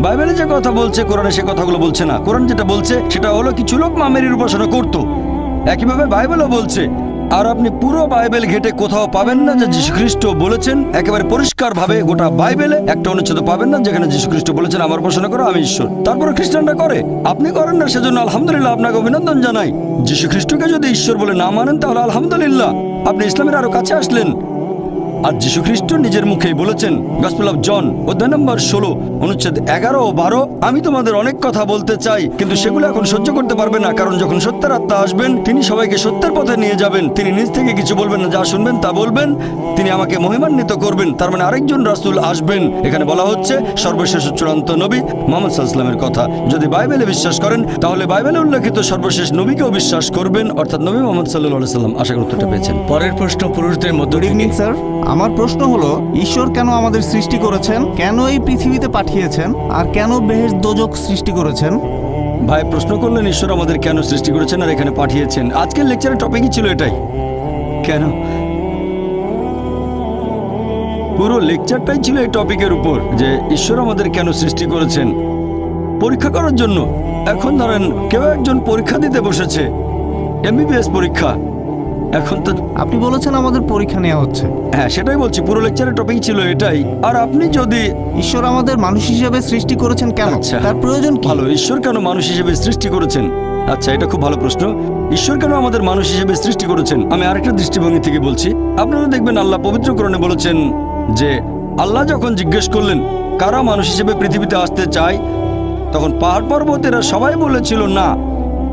বাইবেলে যে কথা বলছে কোরআনে সে কথাগুলো বলছে না। কোরআন যেটা বলছে সেটা হলো কিছু লোক মা মেরির উপাসনা করতো, একইভাবে বাইবেলও বলছে। আর আপনি পুরো বাইবেল ঘেটে কোথাও পাবেন না যে যীশুখ্রিস্ট বলেছেন একেবারে পরিষ্কারভাবে, গোটা বাইবেলে একটা অনুচ্ছেদ পাবেন না যেখানে যীশুখ্রিস্ট বলেছেন আমার উপাসনা করো, আমি ঈশ্বর। তারপরে খ্রিস্টানরা করে, আপনি করেন না, সেজন্য আলহামদুলিল্লাহ, আপনাকে অভিনন্দন জানাই। যীশুখ্রিস্টকে যদি ঈশ্বর বলে না মানেন তাহলে আলহামদুলিল্লাহ, আপনি ইসলামের আরো কাছে আসলেন। আর যীশুখ্রিস্ট নিজের মুখেই বলেছেন, গসপেল অফ জন অধ্যায় নম্বর 16 অনুচ্ছেদ 11 ও 12, আমি তোমাদের অনেক কথা বলতে চাই, কিন্তু সেগুলো এখন সহ্য করতে পারবে না, কারণ যখন সত্যের আত্মা আসবেন তিনি সবাইকে সত্যের পথে নিয়ে যাবেন। তিনি নিজ থেকে কিছু বলবেন না, যা শুনবেন তা বলবেন। তিনি আমাকে মহিমান্বিত করবেন। তার মানে আরেকজন রাসূল আসবেন। এখানে বলা হচ্ছে সর্বশেষ চূড়ান্ত নবী মুহাম্মদ সাল্লাল্লাহু আলাইহি ওয়াসাল্লামের কথা। যদি বাইবেলে বিশ্বাস করেন তাহলে বাইবেলে উল্লেখিত সর্বশেষ নবীকেও বিশ্বাস করবেন, অর্থাৎ নবী মুহাম্মদ সাল্লাল্লাহু আলাইহি ওয়াসাল্লাম। আশা করি উত্তরটা পেয়েছেন। পরের প্রশ্ন পুরুষদের মধ্য গুড থেকে। Evening sir. আমার প্রশ্ন হলো, ঈশ্বর কেন আমাদের সৃষ্টি করেছেন, কেন এই পৃথিবীতে পাঠিয়েছেন, আর কেন বেহেশত দোজখ সৃষ্টি করেছেন? ভাই প্রশ্ন করলেন ঈশ্বর আমাদের কেন সৃষ্টি করেছেন আর এখানে পাঠিয়েছেন। আজকের লেকচারের টপিকই ছিল এটাই, কেন। পুরো লেকচারটাই ছিল এই টপিকের উপর যে ঈশ্বর আমাদের কেন সৃষ্টি করেছেন, পরীক্ষা করার জন্য। এখন ধরেন কেউ একজন পরীক্ষা দিতে বসেছে, এমবিবিএস পরীক্ষা। এখন তো আপনি বলেছেন আমাদের পরীক্ষা নেওয়া হচ্ছে। হ্যাঁ, সেটাই বলছি, পুরো লেকচারের টপিক ছিল এটাই। আর আপনি যদি ঈশ্বর আমাদের মানুষ হিসেবে সৃষ্টি করেছেন কেন, আচ্ছা, তার প্রয়োজন কি? ভালো, ঈশ্বর কেন মানুষ হিসেবে সৃষ্টি করেছেন? আচ্ছা, এটা খুব ভালো প্রশ্ন। ঈশ্বর কেন আমাদের মানুষ হিসেবে সৃষ্টি করেছেন, আমি আরেকটা দৃষ্টিভঙ্গি থেকে বলছি। আপনারা দেখবেন আল্লাহ পবিত্র কোরআনে বলেছেন যে আল্লাহ যখন জিজ্ঞেস করলেন কারা মানুষ হিসেবে পৃথিবীতে আসতে চায়, তখন পাহাড় পর্বতেরা সবাই বলেছিল না,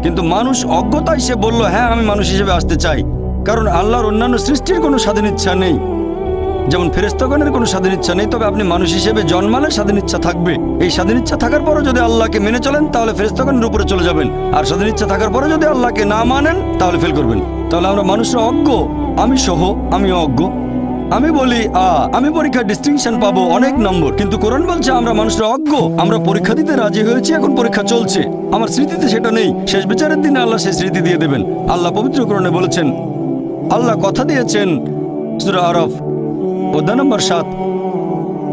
কিন্তু মানুষ অজ্ঞতায় সে বলল হ্যাঁ আমি মানুষ হিসেবে আসতে চাই। কারণ আল্লাহর অন্যান্য সৃষ্টির কোনো স্বাধীন ইচ্ছা নেই, যেমন ফেরেশতাগণের কোনো স্বাধীন ইচ্ছা নেই। তবে আপনি মানুষ হিসেবে জন্মালে স্বাধীন ইচ্ছা থাকবে। এই স্বাধীন ইচ্ছা থাকার পরও যদি আল্লাহকে মেনে চলেন তাহলে ফেরেশতাগণের উপরে চলে যাবেন, আর স্বাধীন ইচ্ছা থাকার পরে যদি আল্লাহকে না মানেন তাহলে ফেল করবেন। তাহলে আমরা মানুষরা অজ্ঞ, আমি সহ, আমিও অজ্ঞ। আমি বলি আমি পরীক্ষায় ডিস্টিংশন পাবো, অনেক নম্বর, কিন্তু কোরআন বলছে আমরা মানুষরা অজ্ঞ। আমরা পরীক্ষা দিতে রাজি হয়েছি, এখন পরীক্ষা চলছে। আমার স্মৃতিতে সেটা নেই, শেষ বিচারের দিনে আল্লাহ সেই স্মৃতি দিয়ে দেবেন। আল্লাহ পবিত্র কোরআনে বলেছেন আল্লাহ কথা দিয়েছেন সূরা আরাফ অধ্যায় নম্বর 7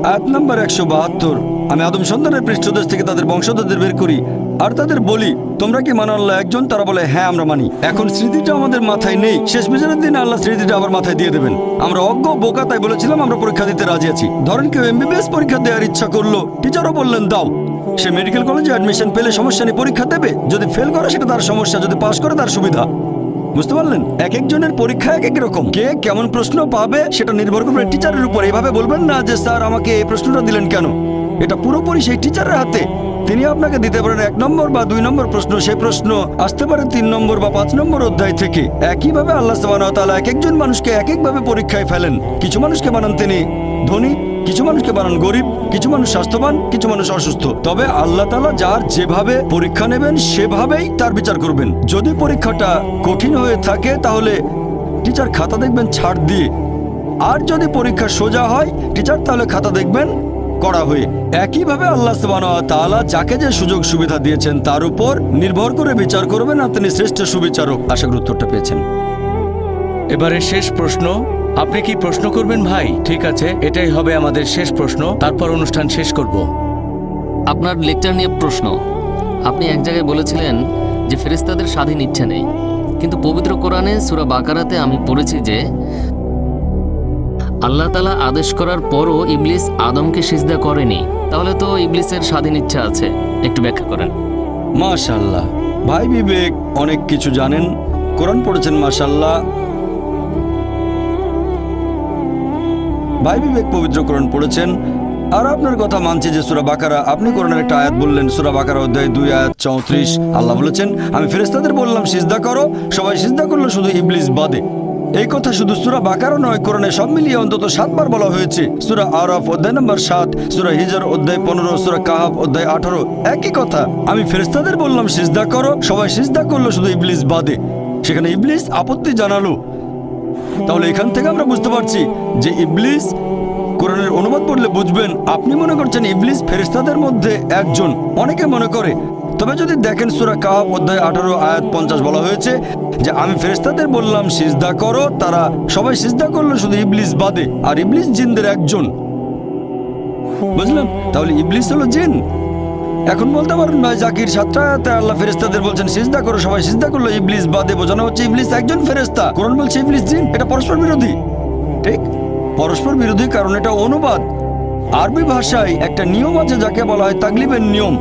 আয়াত নম্বর 172, আমি আদম সন্তানের পৃষ্ঠদেশ থেকে তাদের বংশধরদের বের করি আর তাদের বলি তোমরা কি মানো আল্লাহ একজন? তারা বলে হ্যাঁ আমরা মানি। এখন স্মৃতিটা আমাদের মাথায় নেই, শেষ বিচারের দিনে আল্লাহ স্মৃতিটা আবার মাথায় দিয়ে দেবেন। আমরা অজ্ঞ বোকা, তাই বলেছিলাম আমরা পরীক্ষা দিতে রাজি আছি। ধরেন কেউ এমবিবিএস পরীক্ষা দেওয়ার ইচ্ছা করলো, টিচারও বললেন দাও, সে মেডিকেল কলেজে অ্যাডমিশন পেলে সমস্যা নেই, পরীক্ষা দেবে। যদি ফেল করে সেটা তার সমস্যা, যদি পাস করে তার সুবিধা। বুঝতে পারলেন? এক একজনের পরীক্ষা এক এক রকম, কে কেমন প্রশ্ন পাবে সেটা নির্ভর করবে টিচারের উপর। এভাবে বলবেন না যে স্যার আমাকে এই প্রশ্নটা দিলেন কেন, এটা পুরোপুরি সেই টিচারের হাতে। তিনি আপনাকে দিতে পারেন 1 নম্বর বা 2 নম্বর প্রশ্ন, সেই প্রশ্ন আসতে পারে 3 নম্বর বা 5 নম্বর অধ্যায় থেকে। একইভাবে আল্লাহ সুবহানাহু ওয়া তাআলা এক একজন মানুষকে এক একভাবে পরীক্ষায় ফেলেন। কিছু মানুষকে বানান তিনি ধনী, কিছু মানুষকে বানান গরিব, কিছু মানুষ স্বাস্থ্যবান, কিছু মানুষ অসুস্থ। তবে আল্লাহ তাআলা যার যেভাবে পরীক্ষা নেবেন সেভাবেই তার বিচার করবেন। যদি পরীক্ষাটা কঠিন হয়ে থাকে তাহলে টিচার খাতা দেখবেন ছাড় দিয়ে, আর যদি পরীক্ষা সোজা হয় টিচার তাহলে খাতা দেখবেন করা হয়ে। একইভাবে আল্লাহ সুবহানাহু ওয়া তাআলা যাকে যে সুযোগ সুবিধা দিয়েছেন তার উপর নির্ভর করে বিচার করবেন, আর তিনি শ্রেষ্ঠ সুবিচারক। আশা করি উত্তরটা পেয়েছেন। এবারে শেষ প্রশ্ন, আপনি কি প্রশ্ন করবেন ভাই? ঠিক আছে, এটাই হবে আমাদের শেষ প্রশ্ন, তারপর অনুষ্ঠান শেষ করব। আপনার লেকচার নিয়ে প্রশ্ন। আপনি এক জায়গায় বলেছিলেন যে ফেরেশতাদের স্বাধীন ইচ্ছে নেই, কিন্তু পবিত্র কোরআনে সূরা বাকারাতে আমি পড়েছি যে আল্লাহ তাআলা আদেশ করার পরও ইবলিস আদমকে সিজদা করেনি। তাহলে তো ইবলিসের স্বাধীন ইচ্ছা আছে, একটু ব্যাখ্যা করেন। মাশাআল্লাহ, ভাই বিবেক অনেক কিছু জানেন, কোরআন পড়েছেন মাশাআল্লাহ। ভাই বিবেক পবিত্র কোরআন পড়েছেন, আর আপনার কথা মানছি যে সূরা বাকারা, আপনি কোরআনের একটা আয়াত বললেন, সূরা বাকারা অধ্যায় 2 আয়াত 34, আল্লাহ বলেছেন আমি ফেরেশতাদের বললাম সিজদা করো, সবাই সিজদা করলো শুধু ইবলিস বাদে। এই কথা শুধু সূরা বাকারা নয়, কোরআনে সব মিলিয়ে অন্তত 7 বার বলা হয়েছে। সূরা আরাফ অধ্যায় নম্বর 7, সূরা হিজর অধ্যায় 15, সূরা কাহাফ অধ্যায় 18, একই কথা। আমি ফেরেশতাদের বললাম সিজদা করো, সবাই সিজদা করলো শুধু ইবলিস বাদে। সেখানে ইবলিস আপত্তি জানালো। তাহলে এখান থেকে আমরা বুঝতে পারছি যে ইবলিস, কোরআনের অনুবাদ পড়লে বুঝবেন, আপনি মনে করছেন ইবলিস ফেরেশতাদের মধ্যে একজন, অনেকে মনে করে। তবে যদি দেখেন সূরা কাহাফ অধ্যায় 18 আয়াত 50 বলা হয়েছে যে আমি ফেরেশতাদের বললাম সিজদা করো, তারা সবাই সিজদা করলো শুধু ইবলিস বাদে, আর ইবলিস জিনদের একজন। বুঝলেন? তাহলে ইবলিস হলো জিন। এখন বলতে পারেন ভাই জাকির 7 আয়াতে আল্লাহ ফেরেশতাদের বলছেন সিজদা করো, সবাই সিজদা করলো ইবলিস বাদে, বোঝানো হচ্ছে ইবলিস একজন ফেরেশতা। কোরআন বলছে ইবলিস জিন। এটা পরস্পর বিরোধী। ঠিক, পরস্পর বিরোধী, কারণ এটা অনুবাদ। আরবি ভাষায় একটা নিয়ম আছে যাকে বলা হয় তাগলিবের নিয়ম।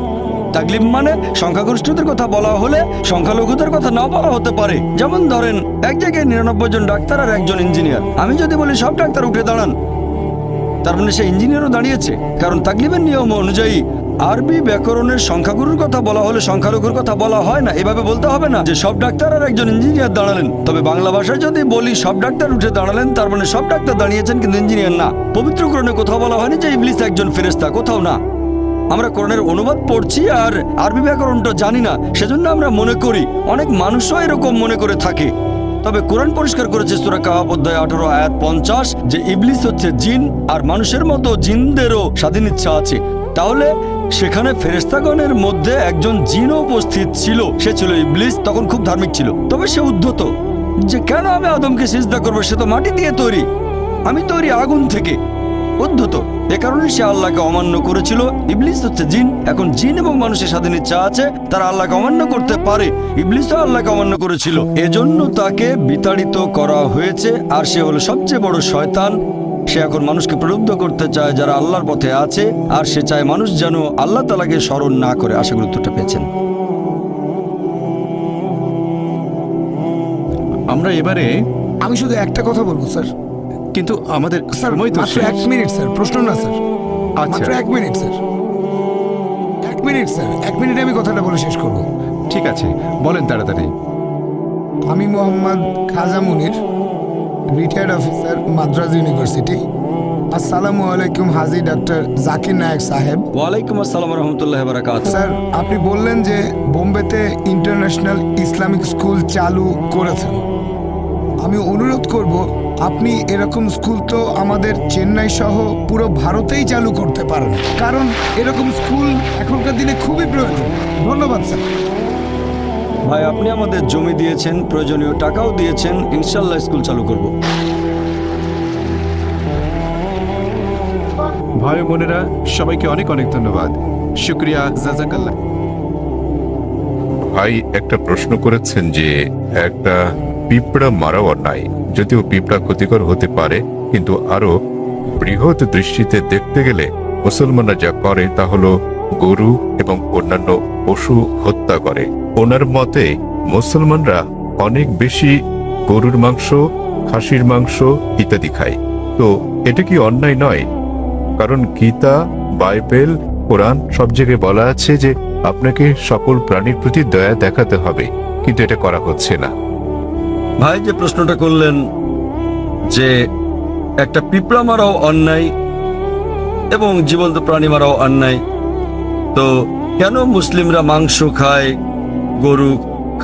তাগলিব মানে সংখ্যাগরিষ্ঠদের কথা বলা হলে সংখ্যালঘুদের কথা নাও বলা হতে পারে। যেমন ধরেন এক জায়গায় 99 জন ডাক্তার আর একজন ইঞ্জিনিয়ার, আমি যদি বলি সব ডাক্তার উঠে দাঁড়ান, তার মানে সে ইঞ্জিনিয়ারও দাঁড়িয়েছে, কারণ তাগলিবের নিয়ম অনুযায়ী আরবি ব্যাকরণের সংখ্যাগুরুর কথা বলা হলে সংখ্যালঘুর কথা বলা হয় না। এভাবে বলতে হবে না যে সব ডাক্তার আর একজন ইঞ্জিনিয়ার দাঁড়ালেন। তবে বাংলা ভাষায় যদি বলি সব ডাক্তার উঠে দাঁড়ালেন, তার মানে সব ডাক্তার দাঁড়িয়েছেন কিন্তু ইঞ্জিনিয়ার না। পবিত্র কোরআনে কোথাও বলা হয়নি যে ইবলিস একজন ফেরেশতা, কোথাও না। আমরা কোরআনের অনুবাদ পড়ছি আর আরবি ব্যাকরণটা জানি না, সেজন্য আমরা মনে করি, অনেক মানুষও এরকম মনে করে থাকে। তবে কোরআন পরিষ্কার করেছে সূরা কাহাফ অধ্যায় 18 আয়াত 50 যে ইবলিস হচ্ছে জিন, আর মানুষের মতো জিনদেরও স্বাধীন ইচ্ছা আছে। তাহলে সেখানে ফেরেশতাগণের মধ্যে একজন জিনও উপস্থিত ছিল, সে ছিল ইবলিস। তখন খুব ধার্মিক ছিল, তবে সে উদ্ধত যে কেন আমি আদমকে সিজদা করবো, সে তো মাটি দিয়ে তৈরি, আমি তৈরি আগুন থেকে। উদ্ধত, এ কারণে সে আল্লাহকে অমান্য করেছিল। ইবলিস হচ্ছে জিন। এখন জিন এবং মানুষের স্বাধীন ইচ্ছা আছে, তারা আল্লাহকে অমান্য করতে পারে। ইবলিসও আল্লাহকে অমান্য করেছিল, এজন্য তাকে বিতাড়িত করা হয়েছে, আর সে হলো সবচেয়ে বড় শয়তান। সে এখন মানুষকে প্রলুব্ধ করতে চায় যারা আল্লাহর পথে আছে, আর সে চায় মানুষ যেন আল্লাহ তাআলাকে স্মরণ না করে। আশা করি উত্তরটা পেয়েছেন। আমরা এবারে, আমি শুধু একটা কথা বলবো স্যার। কিন্তু আমাদের স্যার সময় তো মাত্র শেষ। 1 মিনিট স্যার, প্রশ্ন না স্যার, আচ্ছা মাত্র 1 মিনিট স্যার, 1 মিনিট স্যার, 1 মিনিটে আমি কথাটা বলে শেষ করব। ঠিক আছে, বলেন তাড়াতাড়ি। আমি মোহাম্মদ খাজা মুনির, রিটায়ার্ড অফিসার, মাদ্রাজ ইউনিভার্সিটি। আসসালামু আলাইকুম হাজি ডাক্তার জাকির নায়েক সাহেব। ওয়ালাইকুম আসসালাম রহমতুল্লাহ বারাকাতুহু। স্যার আপনি বললেন যে বোম্বেতে ইন্টারন্যাশনাল ইসলামিক স্কুল চালু করেছেন। আমি অনুরোধ করব আপনি এরকম স্কুল তো আমাদের চেন্নাই সহ পুরো ভারতেই চালু করতে পারেন, কারণ এরকম স্কুল এখনকার দিনে খুবই প্রয়োজন। ধন্যবাদ স্যার। ভাই আপনি আমাদের জমি দিয়েছেন, প্রয়োজনীয় টাকাও দিয়েছেন, ইনশাল্লাহ স্কুল চালু করব। ভাই ও বোনেরা, সবাইকে অনেক অনেক ধন্যবাদ। শুক্রিয়া, জাজাকাল্লাহ। ভাই একটা প্রশ্ন করেছেন যে একটা পিঁপড়া মারাও অন্যায়, যদিও পিঁপড়া ক্ষতিকর হতে পারে, কিন্তু আরো বৃহৎ দৃষ্টিতে দেখতে গেলে মুসলমানরা যা করে তা হলো গরু এবং অন্যান্য পশু হত্যা করে। ওনার মতে মুসলমানরা অনেক বেশি গরুর মাংস, খাসির মাংস ইত্যাদি খায়। তো এটা কি অন্যায় নয়? কারণ গীতা, বাইবেল, কোরআন সব জায়গায় বলা আছে যে আপনাকে সকল প্রাণীর প্রতি দয়া দেখাতে হবে, কিন্তু এটা করা হচ্ছে না। ভাই যে প্রশ্নটা করলেন যে একটা পিঁপড়া মারাও অন্যায় এবং জীবন্ত প্রাণী মারাও অন্যায়, তো কেন মুসলিমরা মাংস খায়, গরু,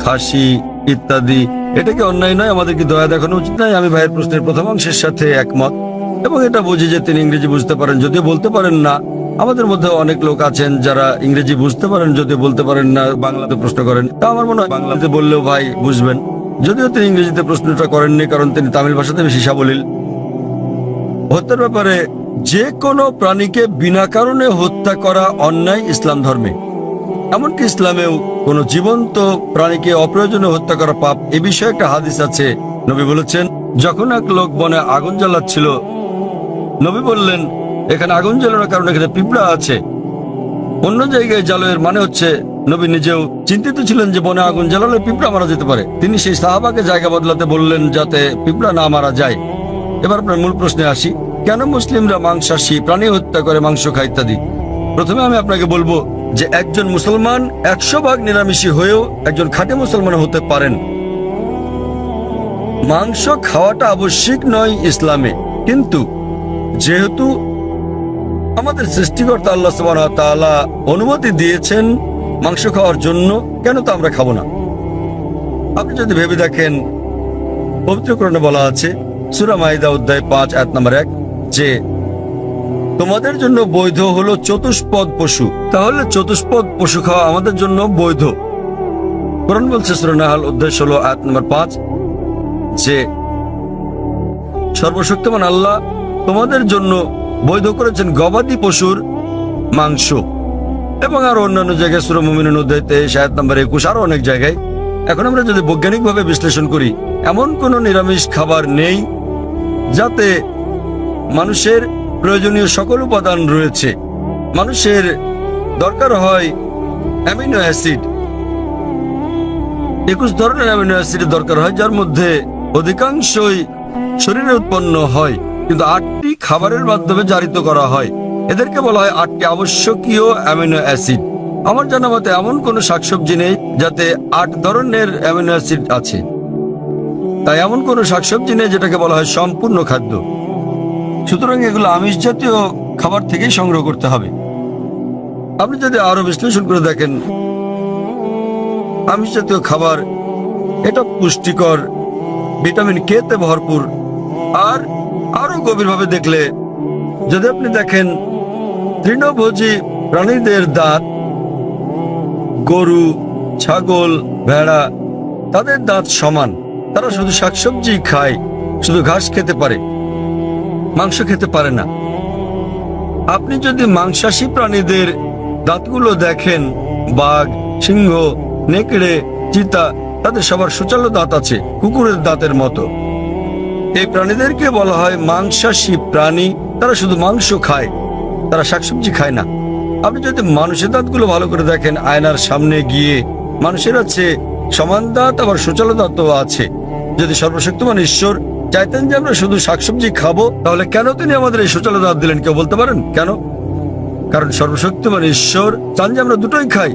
খাসি ইত্যাদি, এটা কি অন্যায় নয়? আমাদের কি দয়া দেখানো উচিত নয়? আমি ভাইয়ের প্রশ্নের প্রথম অংশের সাথে একমত এবং এটা বুঝি যে তিনি ইংরেজি বুঝতে পারেন, যদিও বলতে পারেন না। আমাদের মধ্যে অনেক লোক আছেন যারা ইংরেজি বুঝতে পারেন, যদিও বলতে পারেন না, বাংলাতে প্রশ্ন করেন। তা আমার মনে হয় বাংলাতে বললেও ভাই বুঝবেন, যদিও তিনি ইংরেজিতে প্রশ্নটা করেননি কারণ তিনি তামিল ভাষাতে বেশি সাবলীল। হত্যার ব্যাপারে যে কোনো প্রাণীকে বিনা কারণে হত্যা করা অন্যায় ইসলাম ধর্মে। এমনকি ইসলামেও কোনো জীবন্ত প্রাণীকে অপ্রয়োজনে হত্যা করা পাপ। এ বিষয়ে একটা হাদিস আছে। নবী বলেছেন, যখন এক লোক বনে আগুন জ্বালাচ্ছিল, নবী বললেন, এখানে আগুন জ্বালানোর কারণে এখানে পিঁপড়া আছে। অন্য জায়গায় জ্বালানোর মানে হচ্ছে নবী নিজেও চিন্তিত ছিলেন যে বনে আগুন জ্বালালে পিঁপড়া মারা যেতে পারে। তিনি সেই সাহাবাকে জায়গা বদলাতে বললেন যাতে পিঁপড়া না মারা যায়। এবার আপনার মূল প্রশ্নে আসি, কেন মুসলিমরা মাংসাশী প্রাণী হত্যা করে, মাংস খায় ইত্যাদি। প্রথমে আমি আপনাকে বলবো যে একজন মুসলমান 100% নিরামিষী হয়েও একজন খাঁটি মুসলমান হতে পারেন। মাংস খাওয়াটা আবশ্যিক নয় ইসলামে, কিন্তু যেহেতু আমাদের সৃষ্টিকর্তা আল্লাহ সুবহানাহু ওয়া তাআলা অনুমতি দিয়েছেন মাংস খাওয়ার জন্য, কেন তো আমরা খাবো না? আপনি যদি ভেবে দেখেন, পবিত্র কোরআনে বলা আছে সূরা মাইদা অধ্যায় 5 আয়াত নম্বর 1 যে তোমাদের জন্য বৈধ হলো চতুষ্পদ পশু। তাহলে চতুষ্পদ পশু খাওয়া আমাদের জন্য বৈধ। কোরআন বলছে সূরা নাহল অধ্যায় 16 আয়াত নম্বর 5 যে সর্বশক্তিমান আল্লাহ তোমাদের জন্য বৈধ করেছেন গবাদি পশুর মাংস। এবং আরো অন্যান্য জায়গায় সূরা মুমিনুন অধ্যায় 23 আয়াত নম্বর 21, আরো অনেক জায়গায়। এখন আমরা যদি বৈজ্ঞানিকভাবে বিশ্লেষণ করি, এমন কোনো নিরামিষ খাবার নেই যাতে মানুষের প্রয়োজনীয় সকল উপাদান রয়েছে। মানুষের দরকার হয় অ্যামিনো অ্যাসিড, 21 ধরনের অ্যামিনো অ্যাসিডের দরকার হয়, যার মধ্যে অধিকাংশই শরীরে উৎপন্ন হয়, কিন্তু 8টি খাবারের মাধ্যমে জারিত করা হয়। এদেরকে বলা হয় 8টি আবশ্যকীয় অ্যামিনো অ্যাসিড। আমার জানা মতে এমন কোনো শাকসবজি নেই যাতে 8 ধরনের অ্যামিনো অ্যাসিড আছে। তাই এমন কোনো শাকসবজি নেই যেটাকে বলা হয় সম্পূর্ণ খাদ্য। সুতরাং এগুলো আমিষ জাতীয় খাবার থেকেই সংগ্রহ করতে হবে। আপনি যদি আরো বিশ্লেষণ করে দেখেন, আমিষ জাতীয় খাবার এটা পুষ্টিকর, ভিটামিন কে তে ভরপুর। আর আরো গভীরভাবে দেখলে যদি আপনি দেখেন তৃণভোজী প্রাণীদের দাঁত, গরু, ছাগল, ভেড়া, তাদের দাঁত সমান। তারা শুধু শাকসবজি খায়, শুধু ঘাস খেতে পারে, মাংস খেতে পারে না। আপনি যদি মাংসাশী প্রাণীদের দাঁতগুলো দেখেন, বাঘ, সিংহ, নেকড়ে, চিতা, তাদের সবার সুচালো দাঁত আছে, কুকুরের দাঁতের মতো। এই প্রাণীদেরকে বলা হয় মাংসাশী প্রাণী। তারা শুধু মাংস খায়, তারা শাকসবজি খায় না। আপনি যদি মানুষের দাঁতগুলো ভালো করে দেখেন, আয়নার সামনে গিয়ে, মানুষের আছে সমান দাঁত, আবার সুচালো দাঁতও আছে। যদি সর্বশক্তিমান ঈশ্বর চাইতেন যে আমরা শুধু শাকসবজি খাবো, তাহলে কেন তিনি আমাদের এই সুচালো দাঁত দিলেন? কেউ বলতে পারেন কেন? কারণ সর্বশক্তিমান ঈশ্বর চান যে আমরা দুটোই খাই,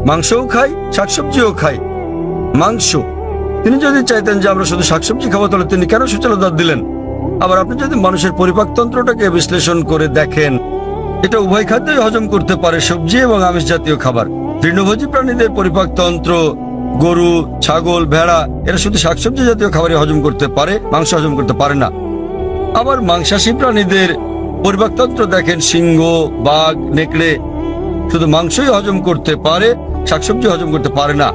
মাংসও খাই, শাকসবজিও খাই। মাংস তিনি যদি চাইতেন যে আমরা শুধু শাকসবজি খাবো, তাহলে তিনি কেন সুচালো দাঁত দিলেন? আবার আপনি যদি মানুষের পরিপাকতন্ত্রটাকে বিশ্লেষণ করে দেখেন, এটা উভয় খাদ্যই হজম করতে পারে, সবজি এবং আমিষ জাতীয় খাবার। তৃণভোজী প্রাণীদের পরিপাকতন্ত্র, গরু, ছাগল, ভেড়া, এরা শুধু শাকসবজি জাতীয় খাবারই হজম করতে পারে, মাংস হজম করতে পারে না। আবার মাংসাশী প্রাণীদের পরিপাকতন্ত্র দেখেন, সিংহ, বাঘ, নেকড়ে শুধু মাংসই হজম করতে পারে, শাকসবজি হজম করতে পারে না।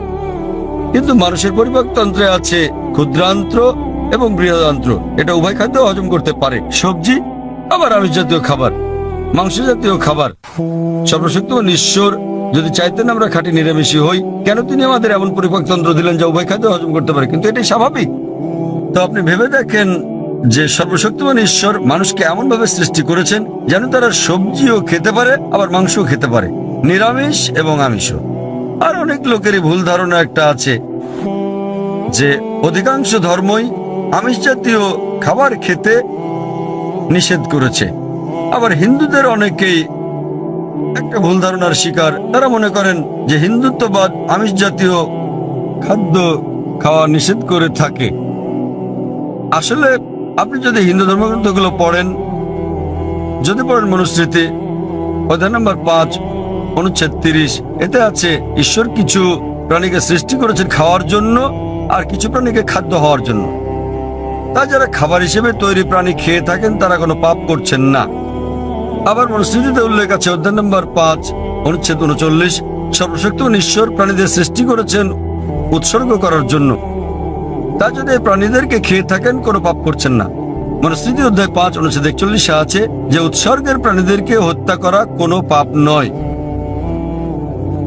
কিন্তু মানুষের পরিপাকতন্ত্রে আছে ক্ষুদ্রান্ত্র এবং বৃহদান্ত্র। এটা উভয় খাদ্য হজম করতে পারে, সবজি আবার আমিষ জাতীয় খাবার, মাংস জাতীয় খাবার। সর্বশক্তিমান ঈশ্বর যদি চাইতেন আমরা খাঁটি নিরামিষী হই, কেন তিনি আমাদের এমন পরিপাকতন্ত্র দিলেন যা উভয় খাদ্য হজম করতে পারে? কিন্তু এটাই স্বাভাবিক। তো আপনি ভেবে দেখেন যে সর্বশক্তিমান ঈশ্বর মানুষকে এমন ভাবে সৃষ্টি করেছেন যেন তারা সবজিও খেতে পারে আবার মাংসও খেতে পারে, নিরামিষ এবং আমিষও। আর অনেক লোকেরই ভুল ধারণা একটা আছে যে অধিকাংশ ধর্মই আমিষ জাতীয় খাবার খেতে নিষেধ করেছে। আবার হিন্দুদের অনেকেই একটা ভুল ধারণার শিকার। তারা মনে করেন যে হিন্দুত্ববাদ আমিষ জাতীয় খাদ্য খাওয়া নিষেধ করে থাকে। আসলে আপনি যদি হিন্দু ধর্মগ্রন্থগুলো পড়েন, যদি পড়েন মনুস্মৃতি অধ্যায় নম্বর 5 অনুচ্ছেদ 30, এতে আছে ঈশ্বর কিছু প্রাণীকে সৃষ্টি করেছেন খাওয়ার জন্য আর কিছু প্রাণীকে খাদ্য হওয়ার জন্য। তাই যারা খাবার হিসেবে তৈরি প্রাণী খেয়ে থাকেন তারা কোনো পাপ করছেন না। আবার মনুস্মৃতিতে উল্লেখ আছে অধ্যায় নম্বর 5 অনুচ্ছেদ 39, সর্বশক্তিমান ঈশ্বর প্রাণীদের সৃষ্টি করেছেন উৎসর্গ করার জন্য। তা যদি এই প্রাণীদেরকে খেয়ে থাকেন কোনো পাপ করছেন না। মনুস্মৃতি অধ্যায় 5 অনুচ্ছেদ 41 আছে যে উৎসর্গের প্রাণীদেরকে হত্যা করা কোনো পাপ নয়।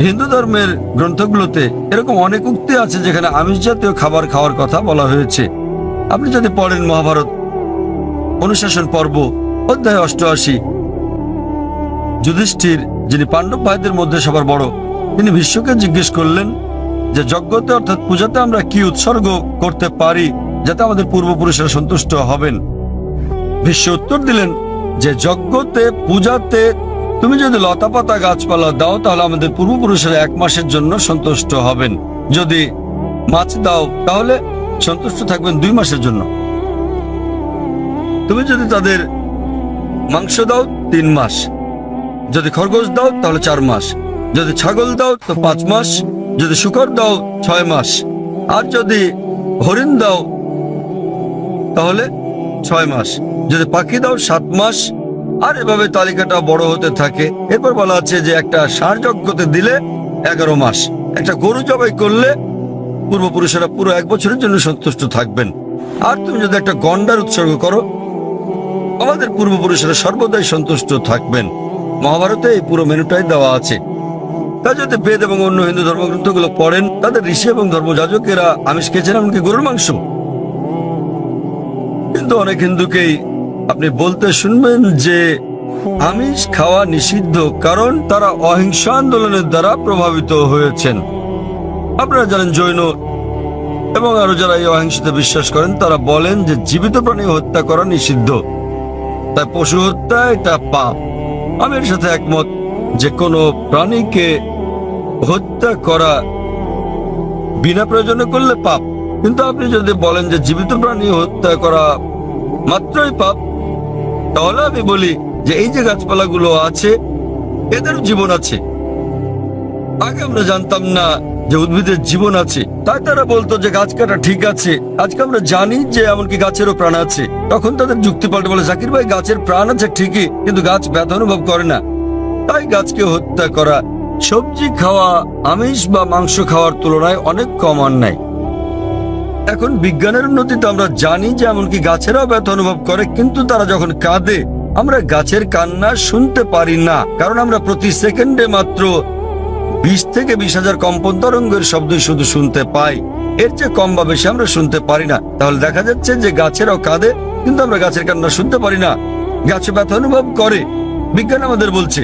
হিন্দু ধর্মের গ্রন্থগুলোতে এরকম অনেক উক্তি আছে যেখানে আমিষ জাতীয় খাবার খাওয়ার কথা বলা হয়েছে। আপনি যদি পড়েন মহাভারত অনুশাসন পর্ব অধ্যায় 88, যুধিষ্ঠির যিনি পাণ্ডব ভাইদের মধ্যে সবার বড়, তিনি ভীষ্মকে জিজ্ঞেস করলেন যে যজ্ঞতে অর্থাৎ পূজাতে আমরা কি উৎসর্গ করতে পারি যাতে আমাদের পূর্বপুরুষেরা সন্তুষ্ট হবেন। ভীষ্ম উত্তর দিলেন যে যজ্ঞতে পূজাতে তুমি যদি লতাপাতা গাছপালা দাও তাহলে আমাদের পূর্বপুরুষেরা 1 মাসের জন্য সন্তুষ্ট হবেন। যদি মাছ দাও তাহলে সন্তুষ্ট থাকবেন 2 মাসের জন্য। তুমি যদি তাদের মাংস দাও 3 মাস, যদি খরগোশ দাও তাহলে 4 মাস, যদি ছাগল দাও তো 5 মাস, যদি শূকর দাও 6 মাস, আর যদি হরিণ দাও তাহলে 6 মাস, যদি পাখি দাও 7 মাস। আর এভাবে তালিকাটা বড় হতে থাকে। এরপর বলা আছে যে একটা ষাঁড় যজ্ঞতে দিলে 11 মাস, একটা গরু জবাই করলে পূর্বপুরুষেরা পুরো 1 বছরের জন্য সন্তুষ্ট থাকবেন। আর তুমি যদি একটা গন্ডার উৎসর্গ করো আমাদের পূর্বপুরুষেরা সর্বদাই সন্তুষ্ট থাকবেন। মহাভারতে এই পুরো মেনুটাই দেওয়া আছে। তা যদি বেদ এবং অন্য হিন্দু ধর্মগ্রন্থগুলো পড়েন তাদের ঋষি এবং ধর্মযাজকেরা আমিষ খেয়েছেন, এমনকি গরুর মাংস। কিন্তু অনেক হিন্দুকেই আপনি বলতে শুনবেন যে আমিষ খাওয়া নিষিদ্ধ, কারণ তারা অহিংস আন্দোলনের দ্বারা প্রভাবিত হয়েছেন। আপনারা জানেন জৈন এবং আরো যারা এই অহিংসতে বিশ্বাস করেন তারা বলেন যে জীবিত প্রাণী হত্যা করা নিষিদ্ধ, তাই পশু হত্যা এটা পাপ। আমি এর সাথে একমত যে কোনো প্রাণীকে হত্যা করা বিনা প্রয়োজনে করলে পাপ। কিন্তু আপনি যদি বলেন যে জীবিত প্রাণী হত্যা করা মাত্রই পাপ, তাহলে আমি বলি যে এই যে গাছপালাগুলো আছে এদেরও জীবন আছে। আগে আমরা জানতাম না যে উদ্ভিদের জীবন আছে, তাই তারা বলতো যে গাছ কাটা ঠিক আছে। আজকে আমরা জানি যে এমনকি গাছেরও প্রাণ আছে। তখন তাদের যুক্তি পাল্টে বলে, জাকির ভাই গাছের প্রাণ আছে ঠিকই, কিন্তু গাছ ব্যথা অনুভব করে না, তাই গাছকে হত্যা করা। সবজি খাওয়া আমিষ বা মাংস খাওয়ার তুলনায় অনেক কম অন্যায়। এখন বিজ্ঞানের উন্নতিতে আমরা জানি যে এমনকি গাছেরাও ব্যথা অনুভব করে, কিন্তু তারা যখন কাঁদে আমরা গাছের কান্না শুনতে পারি না, কারণ আমরা প্রতি সেকেন্ডে মাত্র 20 থেকে 20,000 কম্পন তরঙ্গের শব্দ শুধু শুনতে পাই। এর চেয়ে কম বা বেশি আমরা শুনতে পারি না। তাহলে দেখা যাচ্ছে যে গাছেরাও কাঁদে, কিন্তু আমরা গাছের কান্না শুনতে পারি না। গাছে ব্যথা অনুভব করে, বিজ্ঞান আমাদের বলছে।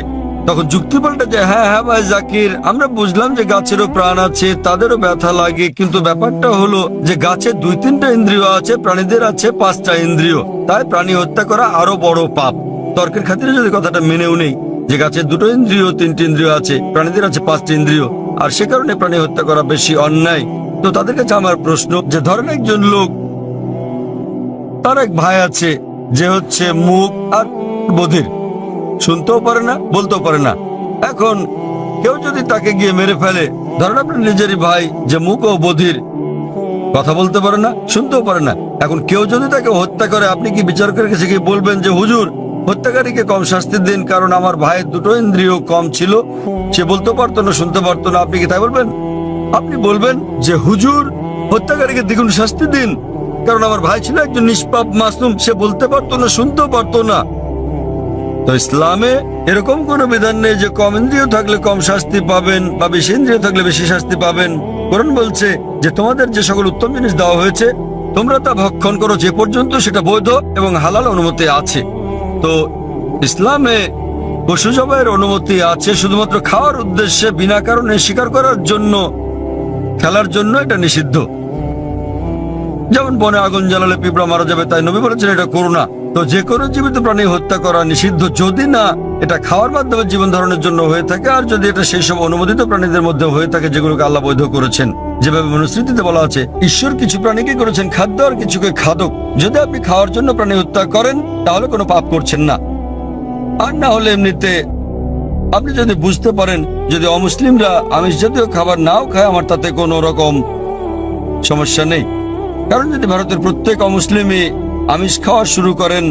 তখন যুক্তি পাল্টে যে হ্যাঁ ভাই জাকির, আমরা বুঝলাম যে গাছেরও প্রাণ আছে, তাদেরও ব্যথা লাগে, কিন্তু ব্যাপারটা হলো যে গাছের 2-3টা ইন্দ্রিয় আছে, প্রাণীদের আছে 5টা ইন্দ্রিয়, তাই প্রাণী হত্যা করা আরো বড় পাপ। তর্কের খাতিরে যদি কথাটা মেনেও নেই যে গাছের 2টো ইন্দ্রিয় 3টি ইন্দ্রিয় আছে, প্রাণীদের আছে 5টি ইন্দ্রিয়, আর সে কারণে প্রাণী হত্যা করা বেশি অন্যায়। তো তাদের কাছে আমার প্রশ্ন যে ধরেন একজন লোক, তার এক ভাই আছে যে হচ্ছে মুখ আর বধির, শুনতেও পারে না বলতেও পারে না। এখন কেউ যদি তাকে গিয়ে মেরে ফেলে, ধরেন আপনার নিজেরই ভাই যে মুখ ও বধির, কথা বলতে পারে না শুনতেও পারে না, এখন কেউ যদি তাকে হত্যা করে, আপনি কি বিচারকের কাছে গিয়ে বলবেন যে হুজুর হত্যাকারীকে কম শাস্তি দিন, কারণ আমার ভাইয়ের 2টো ইন্দ্রিয় কম ছিল, সে বলতে পারতো না শুনতে পারতো না, আপনি কি তাই বলবেন? আপনি বলবেন যে হুজুর হত্যাকারীকে দ্বিগুণ শাস্তি দিন, কারণ আমার ভাই ছিল একজন নিষ্পাপ মাসুম, সে বলতে পারতো না, শুনতেও পারতো না। তো ইসলামে এরকম কোনো বিধান নেই যে কম ইন্দ্রিয় থাকলে কম শাস্তি পাবেন বা বেশি ইন্দ্রিয় থাকলে বেশি শাস্তি পাবেন। কোরআন বলছে যে তোমাদের যে সকল উত্তম জিনিস দেওয়া হয়েছে তোমরা তা ভক্ষণ করো যে পর্যন্ত সেটা বৈধ এবং হালাল অনুমতি আছে। তো ইসলামে পশু জবাইয়ের অনুমতি আছে, শুধুমাত্র খাওয়ার উদ্দেশ্যে বিনা কারণে শিকার করার জন্য, খেলার জন্য এটা নিষিদ্ধ। যেমন বনে আগুন জ্বালালে পিঁপড়া মারা যাবে, তাই নবী বলেছেন এটা করো না। তো যে কোনো জীবিত প্রাণী হত্যা করা নিষিদ্ধ, যদি না এটা খাওয়ার মাধ্যমে জীবন ধারণের জন্য হয়ে থাকে, আর যদি এটা সেই সব অনুমোদিত প্রাণীদের মধ্যে হয়ে থাকে যেগুলোকে আল্লাহ বৈধ করেছেন। যেভাবে মনুস্মৃতিতে বলা আছে, ঈশ্বর কিছু প্রাণীকে করেছেন খাদ্য আর কিছুকে খাদক। যদি আপনি খাওয়ার জন্য প্রাণী হত্যা করেন তাহলে কোনো পাপ করছেন না। আর না হলে এমনিতে আপনি যদি বুঝতে পারেন যদি অমুসলিমরা আমিষ জাতীয় খাবার নাও খায় আমার তাতে কোনো রকম সমস্যা নেই, কারণ যদি ভারতের প্রত্যেক অমুসলিমই আমিষ খাওয়া শুরু করেন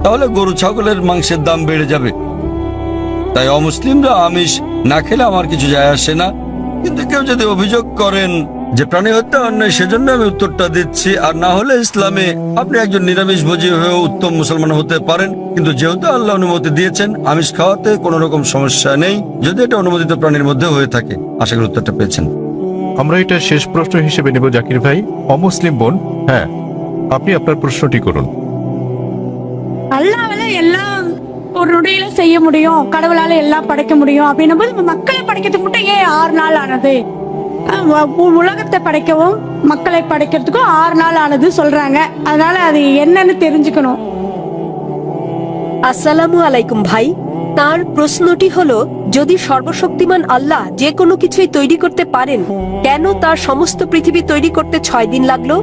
তাহলে গরু ছাগলের মাংসের দাম বেড়ে যাবে। তাই অমুসলিমরা আমিষ না খেলে আমার কিছু যায় আসে না। কিন্তু কেউ যদি অভিযোগ করেন যে প্রাণী হত্যা অন্যায়, সেজন্য আমি উত্তরটা দিচ্ছি। আর না হলে ইসলামে আপনি একজন নিরামিষভোজী হয়েও উত্তম মুসলমান হতে পারেন, কিন্তু যেহেতু আল্লাহ অনুমতি দিয়েছেন আমিষ খাওয়াতে কোনো রকম সমস্যা নেই, যদি এটা অনুমোদিত প্রাণীর মধ্যে হয়ে থাকে। আশা করি উত্তরটা পেয়েছেন। আমরা এটা শেষ প্রশ্ন হিসেবে নেব জাকির ভাই। অমুসলিম বোন, হ্যাঁ আপনি আপনার প্রশ্নটি করুন। அல்லாவால எல்லாம் ஒரு நொடியில செய்ய முடியும், கடவுளால எல்லாம் படைக்க முடியும் அப்படின்னும் போது மக்களை படைக்கிறதுக்கு மட்டும் ஏன் 6 நாள் ஆனது? உலகத்தை படைக்கவும் மக்களை படைக்கிறதுக்கும் 6 நாள் ஆனது சொல்றாங்க. அதனால அது என்னன்னு தெரிஞ்சுக்கணும். আসসালামু আলাইকুম ভাই। তার প্রশ্নটি হলো, যদি সর্বশক্তিমান আল্লাহ যে কোনো কিছুই তৈরি করতে পারেন, কেন তার সমস্ত পৃথিবী তৈরি করতে 6 দিন লাগলো?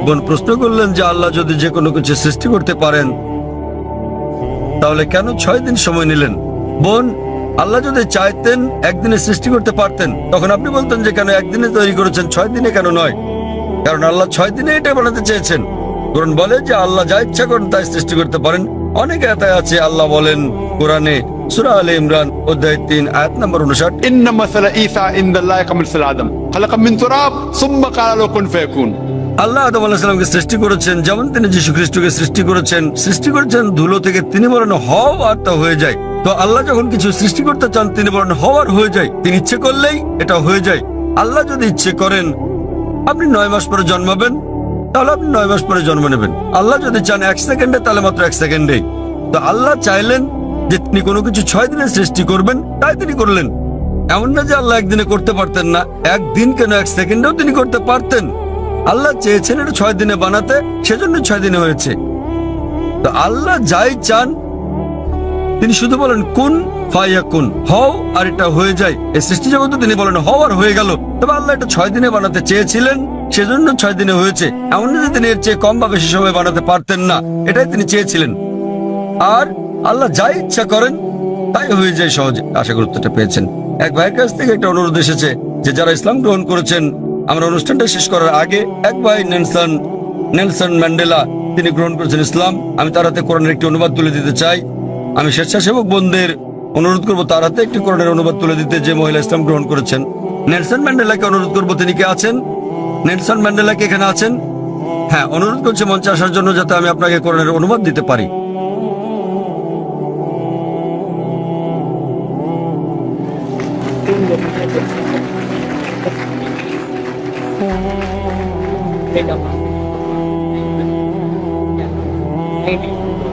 বোন প্রশ্ন করলেন যে আল্লাহ যদি যে কোনো কিছু সৃষ্টি করতে পারেন তাহলে কেন 6 দিন সময় নিলেন। বোন, আল্লাহ যদি চাইতেন একদিনে সৃষ্টি করতে পারতেন, তখন আপনি বলতেন যে কেন একদিনে তৈরি করেছেন, 6 দিনে কেন নয়? কারণ আল্লাহ 6 দিনে এটা বানাতে চেয়েছেন। কোরআন বলে যে আল্লাহ যা ইচ্ছা করেন তাই সৃষ্টি করতে পারেন। অনেক আয়াত আছে আল্লাহ বলেন কোরআনে, সূরা আলে ইমরান অধ্যায় 3 আয়াত নম্বর 59, إن مثل عيسى عند الله كمثل آدم خلق من تراب ثم قال له كن فيكون। আল্লাহ আদম আলাইহিস সালামকে সৃষ্টি করেছেন যেমন তিনি যীশু খ্রিস্টকে সৃষ্টি করেছেন ধুলো থেকে, তিনি বলেন হও আর তা হয়ে যায়। তো আল্লাহ যখন কিছু সৃষ্টি করতে চান তিনি বলেন হও আর হয়ে যায়। তিনি ইচ্ছে করলেই এটা হয়ে যায়। আল্লাহ যদি ইচ্ছে করেন আপনি 9 মাস পরে জন্মাবেন, তাহলে আপনি 9 মাস পরে জন্ম নেবেন। আল্লাহ যদি চান 1 সেকেন্ডে, তাহলে মাত্র 1 সেকেন্ডেই। তো আল্লাহ চাইলেন যে তিনি কোনো কিছু 6 দিনে সৃষ্টি করবেন, তাই তিনি করলেন। এমন না যে আল্লাহ একদিনে করতে পারতেন না, একদিন কেন 1 সেকেন্ডেও তিনি করতে পারতেন। আল্লাহ চেয়েছেন এটা 6 দিনে বানাতে, সেজন্য 6 দিনে হয়েছে। তো আল্লাহ যাই চান তিনি শুধু বলেন কুন ফায়াকুন, হও আর এটা হয়ে যায়। এই সৃষ্টি জগতে তিনি বলেন হও আর হয়ে গেল। তবে আল্লাহ এটা 6 দিনে বানাতে চেয়েছিলেন, সেজন্য 6 দিনে হয়েছে। এমন না যে তিনি এর চেয়ে কম বা বেশি সময় বানাতে পারতেন না, এটাই তিনি চেয়েছিলেন। আর আল্লাহ যাই ইচ্ছা করেন তাই হয়ে যায় সহজে। আশা করি উত্তরটা পেয়েছেন। এক ভাইয়ের কাছ থেকে একটা অনুরোধ এসেছে যে যারা ইসলাম গ্রহণ করেছেন, আমরা অনুষ্ঠানটা শেষ করার আগে এক ভাই নেলসন ম্যান্ডেলা তিনি গ্রহণ করেছেন ইসলাম। আমি তার হাতে কোরআনের একটি অনুবাদ তুলে দিতে চাই। আমি স্বেচ্ছাসেবক বোনদের অনুরোধ করবো তার হাতে একটি কোরআনের অনুবাদ তুলে দিতে, যে মহিলা ইসলাম গ্রহণ করেছেন। নেলসন ম্যান্ডেলাকে অনুরোধ করবো, তিনি কে আছেন? নেলসন ম্যান্ডেলা কি এখানে আছেন? হ্যাঁ, অনুরোধ করছে মঞ্চে আসার জন্য যাতে আমি আপনাকে কোরআনের অনুবাদ দিতে পারি। Thank you.